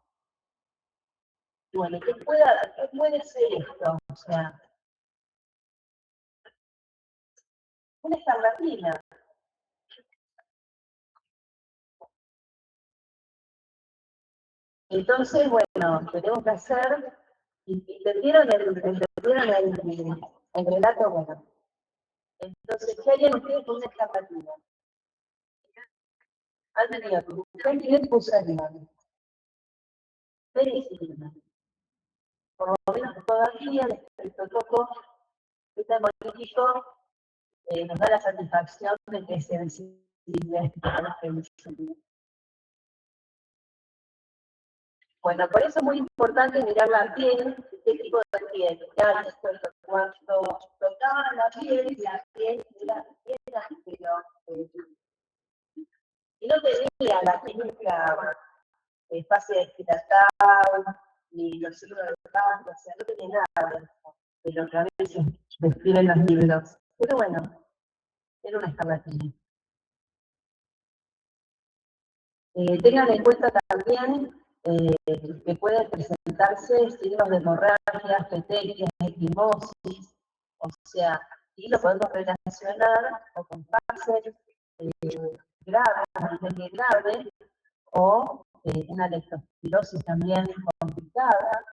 Bueno, ¿qué puede ser esto? O sea, una escarlatina. Entonces, bueno, tenemos que hacer, ¿entendieron el relato? Bueno, entonces, ¿qué harían ustedes con una escarlatina? Han tenido que buscar y pulsarían. Penicilina. Por lo menos todavía el estreptococo beta hemolítico nos da la satisfacción de que es sensible a la penicilina. Bueno, por eso es muy importante mirar la piel, qué tipo de piel. Ya después, cuando tocaba la piel era anterior. Y no tenía la química fase estatal, ni los signos de campo, o sea, no tenía nada de lo que a veces describen los libros. Pero bueno, era una escarlatina. Tengan en cuenta también que pueden presentarse signos de hemorragias, petequias, equimosis, o sea, y lo podemos relacionar o con cáncer grave, grave, o una leptospirosis también complicada,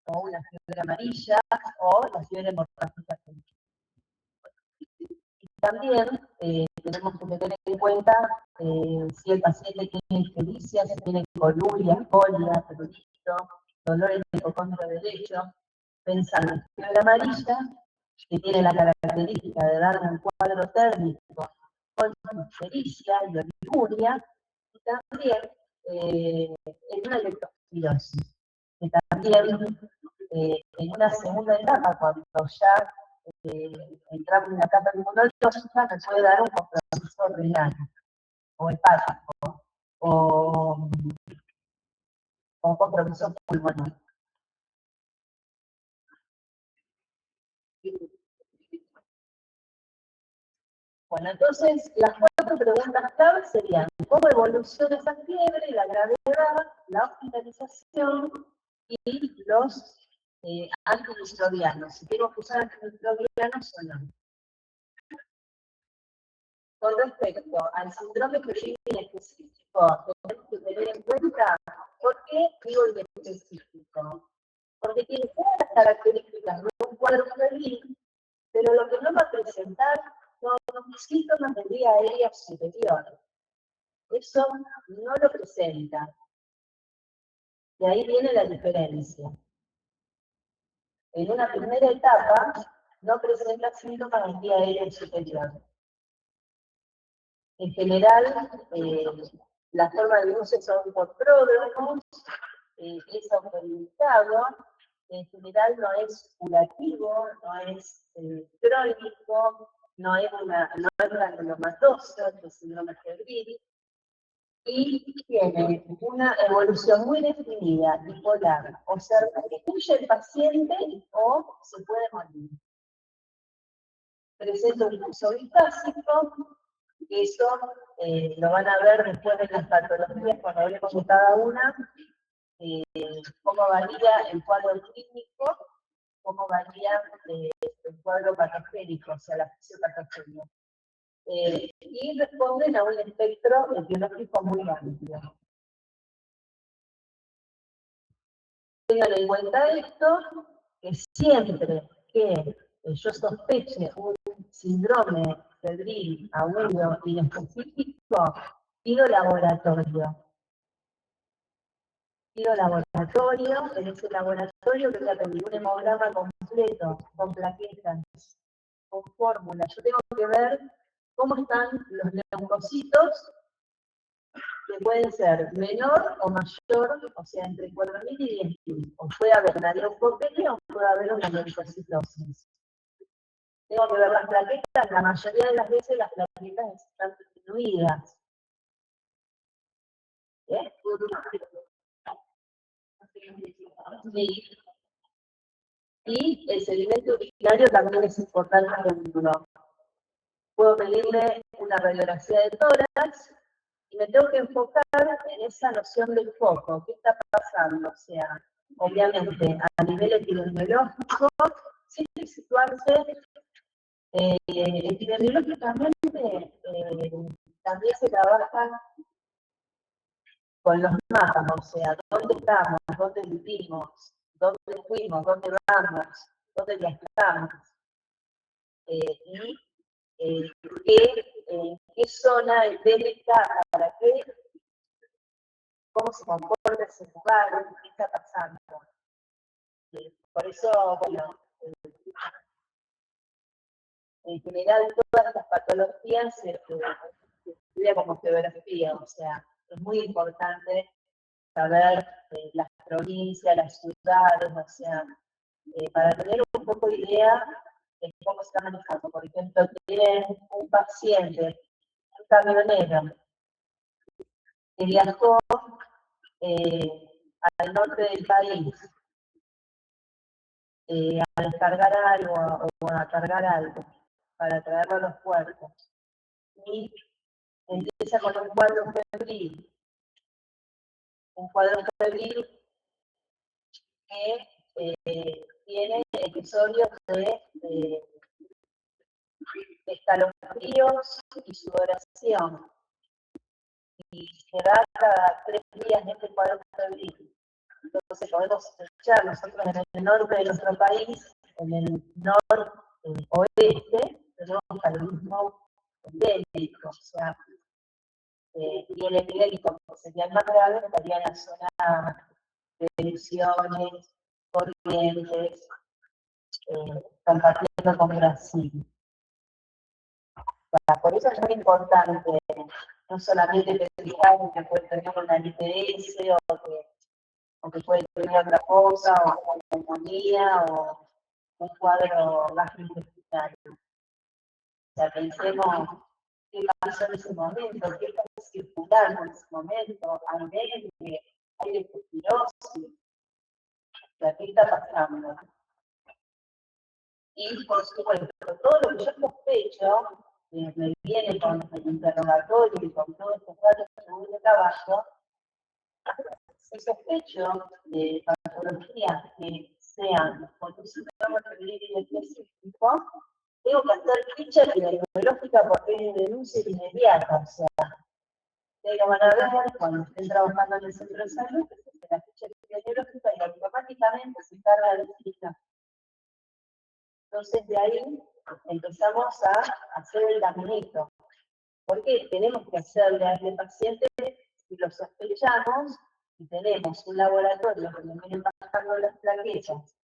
o una fiebre amarilla, o la fiebre hemorrágica. También tenemos que tener en cuenta si el paciente tiene ictericia, si tiene coluria, colia, prurito, dolores de hipocondrio derecho, pensando en fiebre amarilla, que tiene la característica de dar un cuadro térmico con ictericia y oliguria, y también en una leptospirosis. que también en una segunda etapa, cuando ya entramos en la etapa inmunológica, nos puede dar un compromiso renal, o hepático, o un compromiso pulmonar. Bueno, entonces las 4 preguntas clave serían: ¿cómo evoluciona esa fiebre, la gravedad, la hospitalización y los antimicrobianos? Si tengo que usar antimicrobianos o no. Con respecto al síndrome febril específico, tenemos que tener en cuenta, ¿por qué digo el específico? Porque tiene todas las características de un cuadro febril, pero lo que no va a presentar son síntomas de vía aérea superior. Eso no lo presenta. De ahí viene la diferencia. En una primera etapa no presenta síntomas de vía aérea superior. En general, la forma de uso son por pródromos, es autolimitado, en general no es curativo, no es crónico, no es granulomatoso, el síndrome febril, y tiene una evolución muy definida, bipolar, o sea, restituye el paciente o se puede morir. Presenta un curso bifásico, eso lo van a ver después de las patologías cuando hablemos de cada una, cómo varía el cuadro clínico, cómo varía el cuadro patogénico, o sea, la fisiopatogenia. Y responden a un espectro biológico muy amplio. Tengan en cuenta esto, que siempre que yo sospeche un síndrome febril agudo y específico, pido laboratorio. En ese laboratorio que voy a pedir un hemograma completo, con plaquetas, con fórmula. Yo tengo que ver cómo están los leucocitos, que pueden ser menor o mayor, o sea, entre 4.000 y 10.000. O puede haber una leucopenia o puede haber una leucocitosis. Tengo que ver las plaquetas, la mayoría de las veces las plaquetas están disminuidas. ¿Eh? Sí. Y el sedimento urinario también es importante medirlo. Puedo pedirle una radiografía de tórax y me tengo que enfocar en esa noción del foco. ¿Qué está pasando? O sea, obviamente, a nivel epidemiológico, siempre situarse epidemiológicamente, también se trabaja con los mapas, o sea, dónde estamos, dónde vivimos, dónde fuimos, dónde vamos, dónde viajamos, y qué zona endémica, para qué, cómo se comporta ese lugar, qué está pasando. Por eso, bueno, en general todas estas patologías se estudia como geografía, o sea, es muy importante saber las provincias, las ciudades, o sea, para tener un poco de idea de cómo se está manejando. Por ejemplo, tienen un paciente, un camionero, que viajó al norte del país a descargar algo o a cargar algo para traerlo a los puertos. Y empieza con un cuadro febril que tiene episodios de escalofríos y sudoración. Y se da cada 3 días este cuadro febril. Entonces podemos escuchar nosotros en el norte de nuestro país, en el oeste, tenemos paludismo endémico, o sea, y el epidémico, que sería más grave, estaría en la zona de Misiones, Corrientes, compartiendo con Brasil. Por eso es muy importante, no solamente pensar que puede tener una IPS o que puede tener otra cosa, o neumonía, o un cuadro gastrointestinal. O sea, pensemos qué pasó en ese momento, qué está circulando en ese momento, hay leptospirosis, o sea, qué está pasando. Y por supuesto, todo lo que yo sospecho, me viene con el interrogatorio y con todos estos datos que voy de trabajo, si sospecho de patologías que sean con un síntoma específico, tengo que hacer ficha epidemiológica porque es denuncia inmediata. O sea, ustedes lo van a ver cuando estén trabajando en el centro de salud, que se hace la ficha epidemiológica y automáticamente se carga de cita. Entonces, de ahí empezamos a hacer el caminito. Porque tenemos que hacerle a este paciente, si lo sospechamos, y tenemos un laboratorio que le vienen bajando las plaquetas,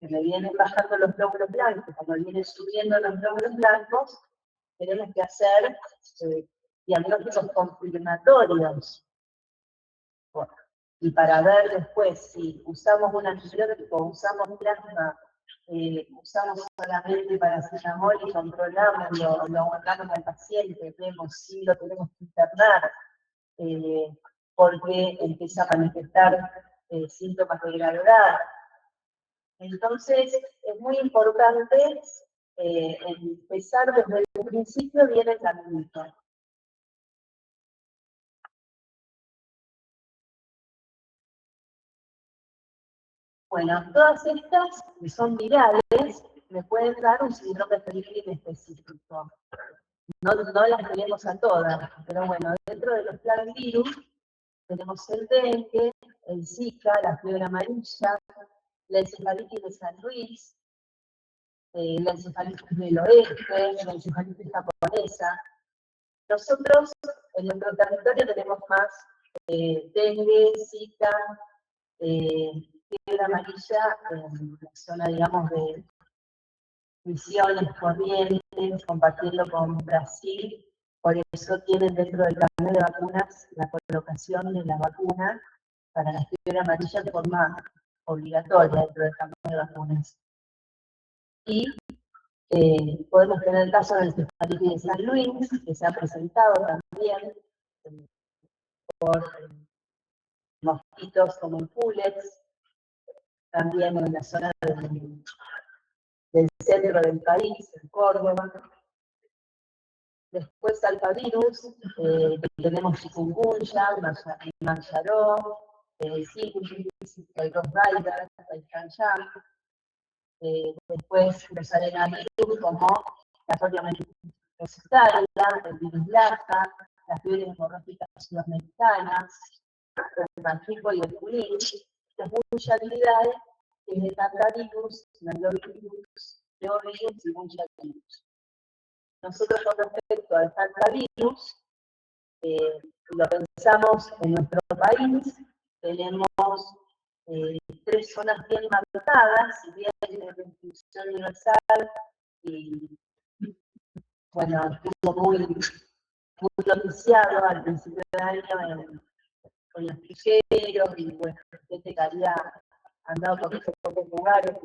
que le vienen bajando los glóbulos blancos, cuando vienen subiendo los glóbulos blancos, tenemos que hacer diagnósticos confirmatorios. Bueno, y para ver después si usamos un antibiótico, usamos plasma, usamos solamente paracetamol y controlamos, lo aguantamos al paciente, vemos si lo tenemos que internar, porque empieza a manifestar síntomas de gravedad. Entonces, es muy importante empezar desde el principio bien el caminito. Bueno, todas estas que son virales me pueden dar un síndrome febril específico. No las tenemos a todas, pero bueno, dentro de los flavivirus tenemos el dengue, el Zika, la fiebre amarilla, la encefalitis de San Luis, la encefalitis del oeste, la encefalitis japonesa. Nosotros en nuestro territorio tenemos más dengue, Zika, fiebre amarilla en la zona, digamos, de Misiones, Corrientes, compartirlo con Brasil. Por eso tienen dentro del carnet de vacunas la colocación de la vacuna para la fiebre amarilla de forma obligatoria dentro del carnet de vacunas. Y podemos tener el caso del encefalitis de San Luis, que se ha presentado también por mosquitos como el Pulex, también en la zona del centro del país, en Córdoba. Después alfavirus, tenemos chikungunya, manjaro, sífilis, el Rottweiler, el Canchan. Después los arenavirus como la poliomelite, el virus Lassa, las fiebres hemorrágicas sudamericanas, el manfico y el pulín. Las vulnerabilidades que es el tantavirus, el norovirus, leovirus y munchavirus. Nosotros con respecto al tantavirus, lo pensamos en nuestro país, tenemos 3 zonas bien marcadas, si bien hay una distribución universal y bueno, estuvo muy noticiado al principio del año con los piqueros y bueno, gente que había andado por pocos lugares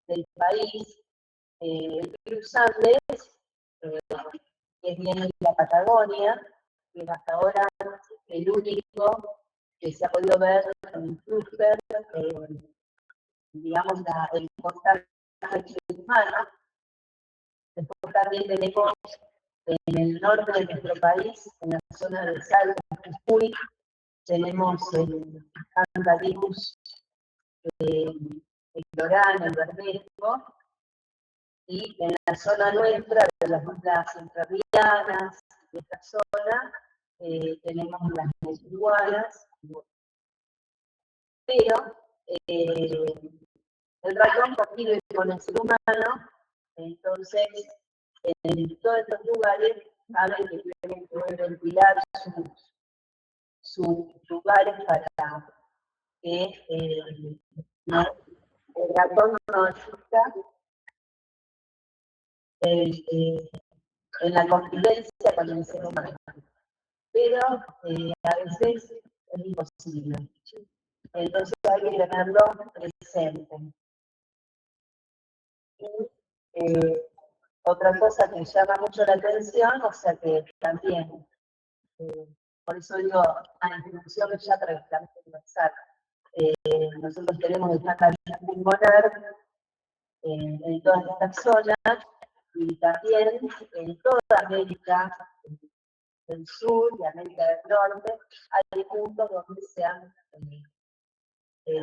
del país. El virus Andes, que viene de la Patagonia, que hasta ahora el único que se ha podido ver en el clúster, digamos, el contacto humano. Después también tenemos en el norte de nuestro país, en la zona de Salta, Jujuy, tenemos el hantavirus, el Lorán, el Bermejo, y en la zona nuestra, de las islas entrerrianas, de esta zona, tenemos las iguanas, pero el ratón convive con el ser humano, entonces en todos estos lugares saben que tienen que ventilar sus lugares para que el ratón no exista en la convivencia con el ser humano. Pero a veces es imposible. Entonces hay que tenerlo presente. Y otra cosa que llama mucho la atención, o sea que también, por eso digo, a la institución ya prácticamente universal. Nosotros tenemos el cáncer pulmonar en todas estas zonas y también en toda América del Sur y América del Norte hay puntos donde se han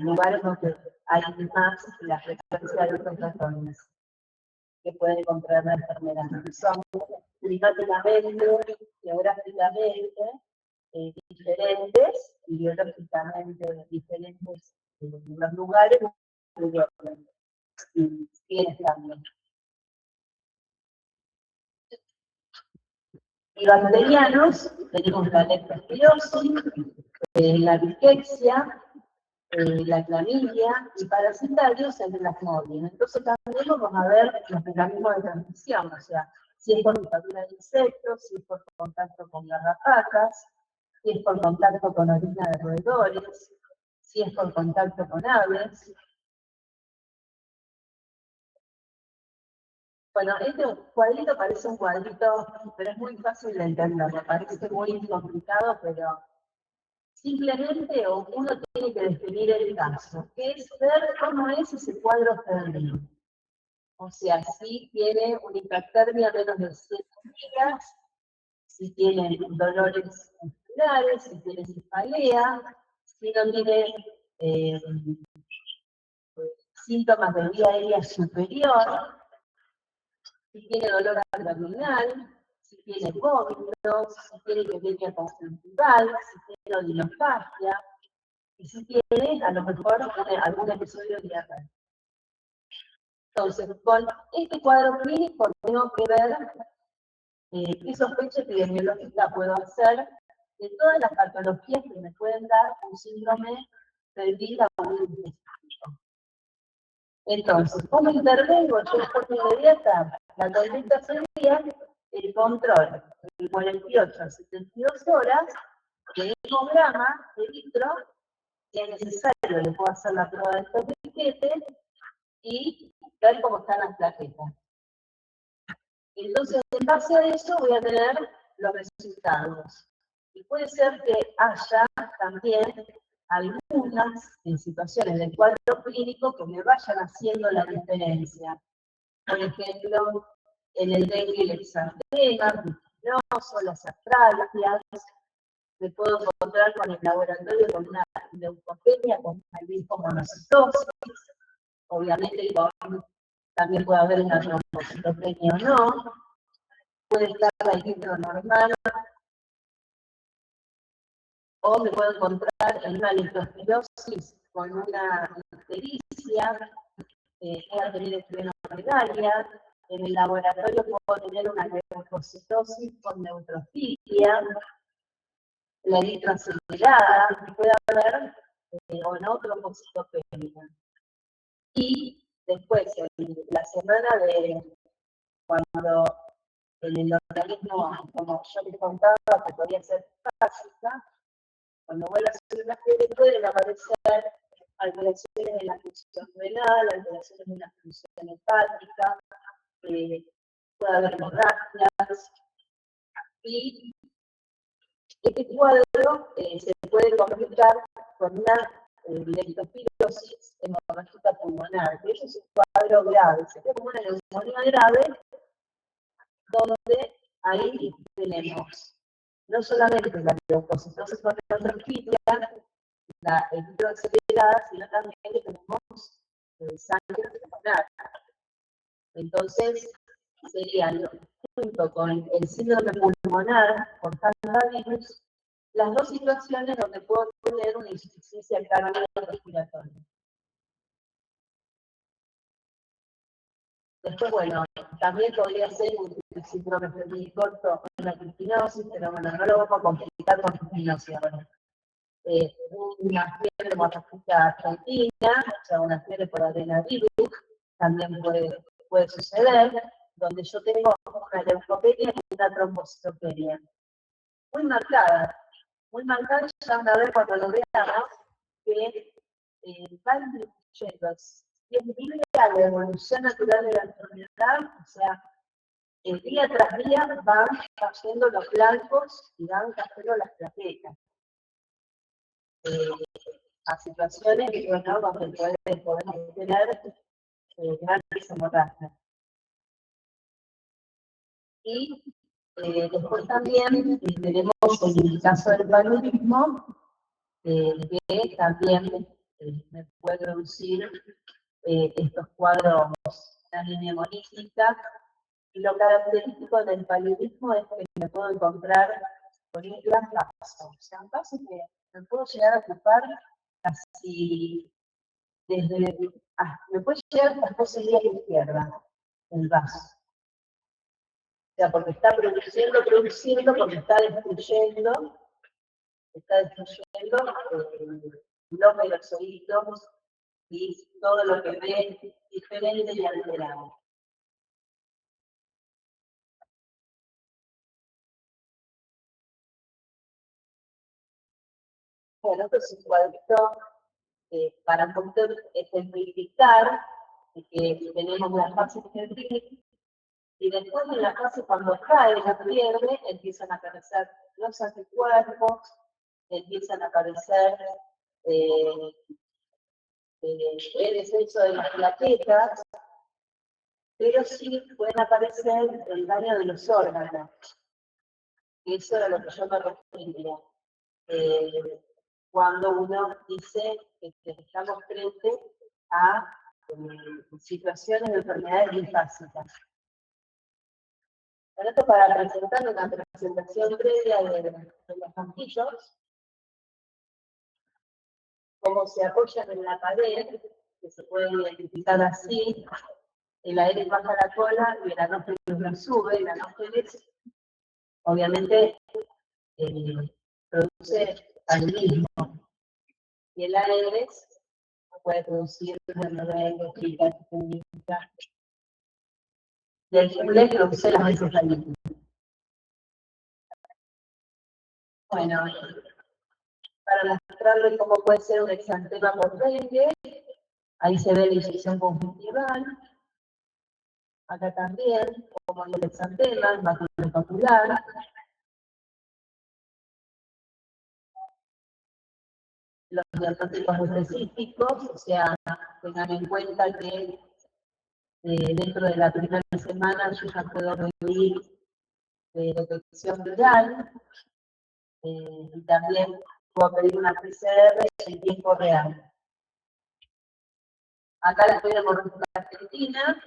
lugares donde hay más la frecuencia de otros ratones que pueden contraer la enfermedad. Son climáticamente, geográficamente diferentes y biológicamente diferentes los lugares y tienes también. Y bacterianos, tenemos la leptospirosis, la rickettsia, la clamidia y parasitarios el plasmodium. Entonces también vamos a ver los mecanismos de transmisión, o sea, si es por picadura de insectos, si es por contacto con garrapatas, si es por contacto con orina de roedores, si es por contacto con aves. Bueno, este cuadrito parece un cuadrito, pero es muy fácil de entenderlo, parece muy complicado, pero simplemente uno tiene que definir el caso, que es ver cómo es ese cuadro febril. O sea, si tiene una hipertermia menos de 7 días, si tiene dolores musculares, si tiene cefalea, si no tiene síntomas de vía aérea superior, si tiene dolor abdominal, si tiene vómitos, si tiene pequeña conjuntival, si tiene odinofagia, y si tiene, a lo mejor, algún episodio de diarrea. Entonces, con este cuadro clínico tengo que ver qué sospecha epidemiológica puedo hacer de todas las patologías que me pueden dar un síndrome febril agudo intestinal. Entonces, ¿cómo intervengo yo de forma inmediata? La conducta sería el control de 48 a 72 horas de hemograma de litro. Si es necesario, le puedo hacer la prueba de torniquete y ver cómo están las plaquetas. Entonces, en base a eso voy a tener los resultados. Y puede ser que haya también algunas situaciones del cuadro clínico que me vayan haciendo la diferencia. Por ejemplo, en el dengue el exantema, las astralgias, me puedo encontrar con el laboratorio con una leucopenia, con una linfomonocitosis, obviamente también puede haber una trombocitopenia o no, puede estar la hidro normal, o me puedo encontrar en una leptospirosis con una ictericia, puedo tener esplenomegalia, en el laboratorio puedo tener una leucocitosis con neutrofilia, la nitro acelerada, puede haber o no trombocitopenia. Y después, en la semana de cuando en el organismo, como yo les contaba, que podía ser básica, cuando vuelve a hacer una fiebre pueden aparecer alteraciones en la función renal, alteraciones en la función hepática, puede haber hemorragias, y este cuadro se puede complicar con una leptospirosis hemorrágica pulmonar, que eso es un cuadro grave, sería como una neumonía grave, donde ahí tenemos no solamente la leucocitosis con neutrofilia, la hidroxilada, sino también que tenemos sangre pulmonar. Entonces, serían, junto con el síndrome pulmonar por hantavirus, las dos situaciones donde puedo tener una insuficiencia cardiorrespiratoria. Después, bueno, también podría ser un síndrome febril corto, una quistinosis, pero bueno, no lo vamos a complicar con quistinosis ahora. Una fiebre hemorrágica argentina, o sea, una fiebre por adenovirus, también puede suceder, donde yo tengo una leucopenia y una trombocitopenia. Muy marcada, ya van a ver cuando lo veamos, que va disminuyendo. Si es libre a la evolución natural de la enfermedad, o sea, día tras día van cayendo los blancos y van cayendo las plaquetas. A situaciones que, bueno, donde podemos tener grandes hemorragias. Y después también tenemos el caso del paludismo, que también me puede producir estos cuadros de anemia hemolítica. Y lo característico del paludismo es que me puedo encontrar con un gran vaso. O sea, un vaso que me puedo llegar a ocupar casi desde, me puede llegar hasta 12 días a la izquierda, el vaso. O sea, porque está produciendo, porque está destruyendo los de los oídos y todo lo que ve diferente y alterado. Bueno, entonces, cuadrito para poder ejemplificar que tenemos la fase febril y después en la fase cuando cae la fiebre empiezan a aparecer los anticuerpos, empiezan a aparecer el descenso de las plaquetas, pero sí pueden aparecer el daño de los órganos. Eso era lo que yo me refería. Cuando uno dice que estamos frente a situaciones de enfermedades linfáticas. Esto para presentar una presentación previa de los banquillos, cómo se apoyan en la pared, que se puede identificar así, el aire baja la cola y el anófeles sube, el anófeles obviamente produce paludismo, y el aire puede producir hemorragia pública. Y el Jules produce las encefalitis. Bueno, para mostrarles cómo puede ser un exantema por dengue, ahí se ve la inyección conjuntival. Acá también, como el exantema, el maculopapular. Los diagnósticos específicos, o sea, tengan en cuenta que dentro de la primera semana yo ya puedo medir detección viral y también puedo pedir una PCR en tiempo real. Acá les voy a mostrar Argentina,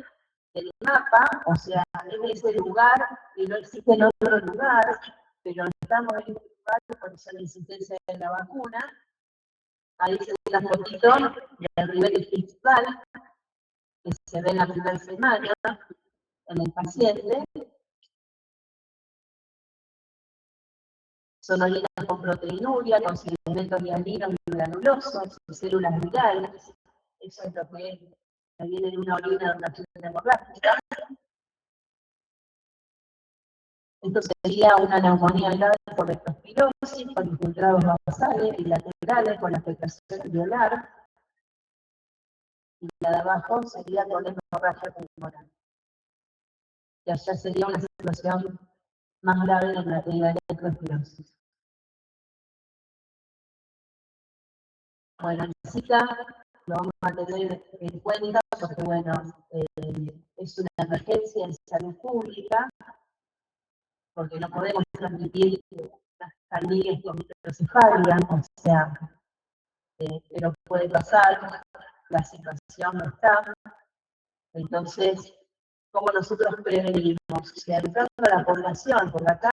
el mapa, o sea, en ese lugar y no existe en otro lugar, pero estamos en este lugar por eso la insistencia de la vacuna. Ahí se ve la fotito del nivel principal, que se ve en la primera semana en el paciente. Son orinas con proteinuria, con sedimentos hialinos y granulosos, células virales. Eso es lo que viene de una orina de una acción hemorrágica. Esto sería una neumonía grave por leptospirosis, con infiltrados basales y laterales, con afectación alveolar. Y la de abajo sería con hemorragia pulmonar. Y allá sería una situación más grave de la leptospirosis. Bueno, la cita lo vamos a tener en cuenta porque, bueno, es una emergencia en salud pública, porque no podemos transmitir las familias con microcefalia, o sea, pero puede pasar, la situación no está. Entonces, ¿cómo nosotros prevenimos? Si educando a la población, por acá,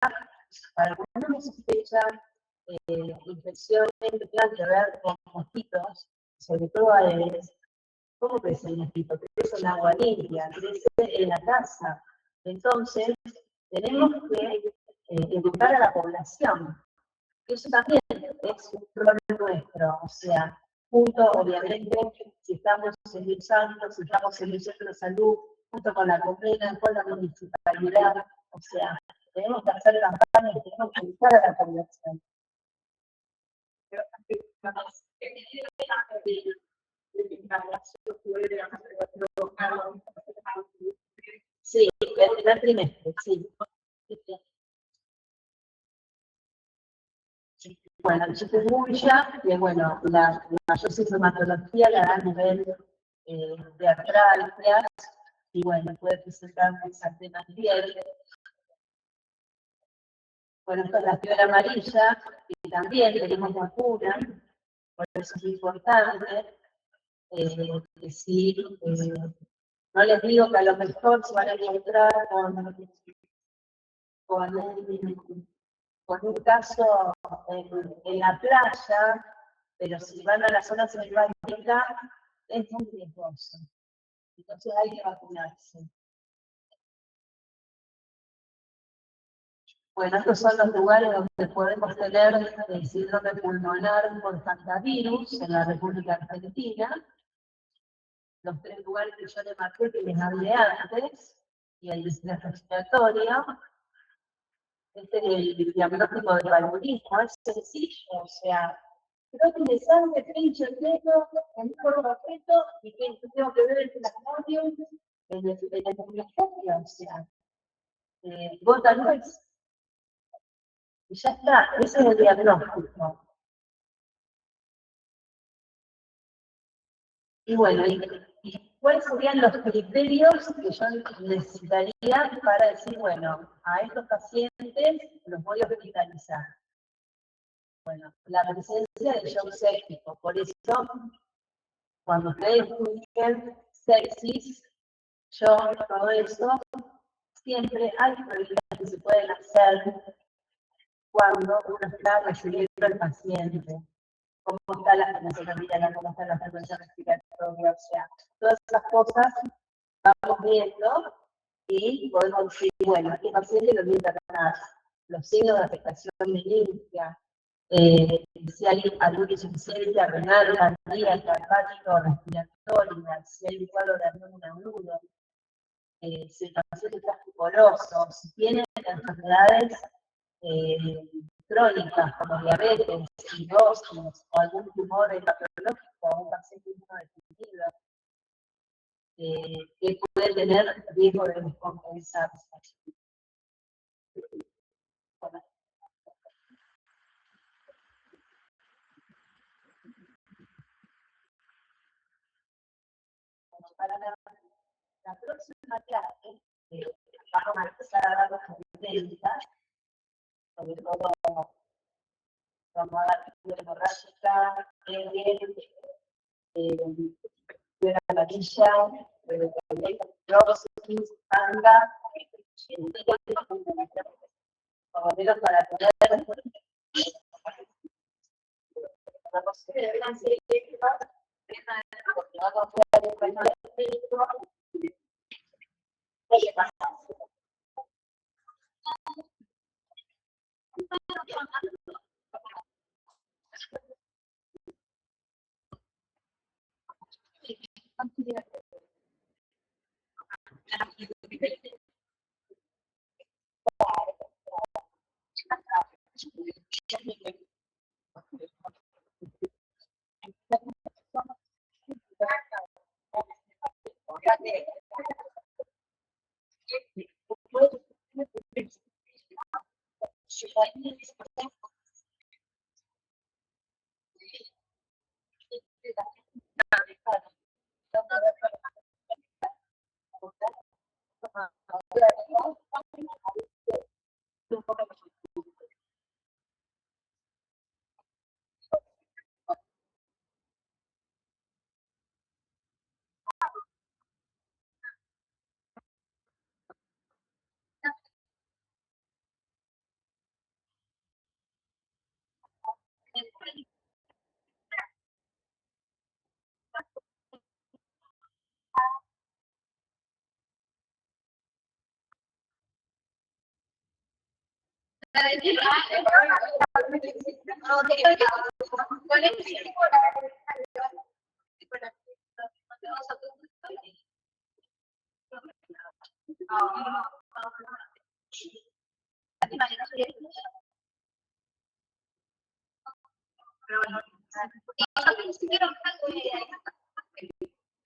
para cuando uno sospecha infecciones que tengan que ver con mosquitos, sobre todo aedes, ¿cómo crece el mosquito? Crece en agua limpia, crece en la casa. Entonces, tenemos que educar a la población. Eso también es un rol nuestro, o sea, junto, obviamente, si estamos usando, si estamos en el centro de salud, junto con la comuna, con la municipalidad, o sea, tenemos que hacer campañas, tenemos que educar a la población. Sí, el primer trimestre, sí. Bueno, el chikungunya, que bueno, la mayor sintomatología la da a nivel de artralgias, y bueno, puede presentar un sartén piel. Bueno, esta es la fiebre amarilla, que también tenemos vacuna, por eso es importante. Que sí, no les digo que a lo mejor se van a encontrar con un caso en la playa, pero si van a la zona selvática es muy riesgoso. Entonces hay que vacunarse. Bueno, estos son los lugares donde podemos tener el síndrome pulmonar por hantavirus en la República Argentina. Los 3 lugares que yo les marqué que les hablé antes, y el distrito respiratorio. Este es el diagnóstico del valvulismo, es sencillo, o sea, creo de sangre, pincho el dedo, el cuerpo objeto, y que tengo que ver el plasmodio en el microscopio, o sea, gota luz, y ya está, ese es el diagnóstico. Y bueno, ¿y cuáles serían los criterios que yo necesitaría para decir, bueno, a estos pacientes los voy a hospitalizar? Bueno, la presencia de shock séptico, por eso, cuando ustedes busquen sepsis, shock, todo eso, siempre hay preguntas que se pueden hacer cuando uno está recibiendo al paciente. Cómo está la funcionalidad, cómo está la frecuencia respiratoria, o sea, todas esas cosas vamos viendo y podemos decir, bueno, a este paciente lo voy a tratar. Los signos de afectación meningia, si hay alguna insuficiencia renal, cardíaca, hepático, respiratoria, si hay un cuadro de abdomen agudo, si el paciente está fibroso, si tiene enfermedades crónicas como diabetes, cirrosis o algún tumor hepatológico o un paciente inmunodeprimido, que puede tener riesgo de descompensarse. Bueno, para la próxima clase, vamos a empezar a dar las herramientas, sobre todo vamos a dar hemorrágica, fiebre amarilla, neurosis, tanga, como menos para poder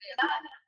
¿verdad?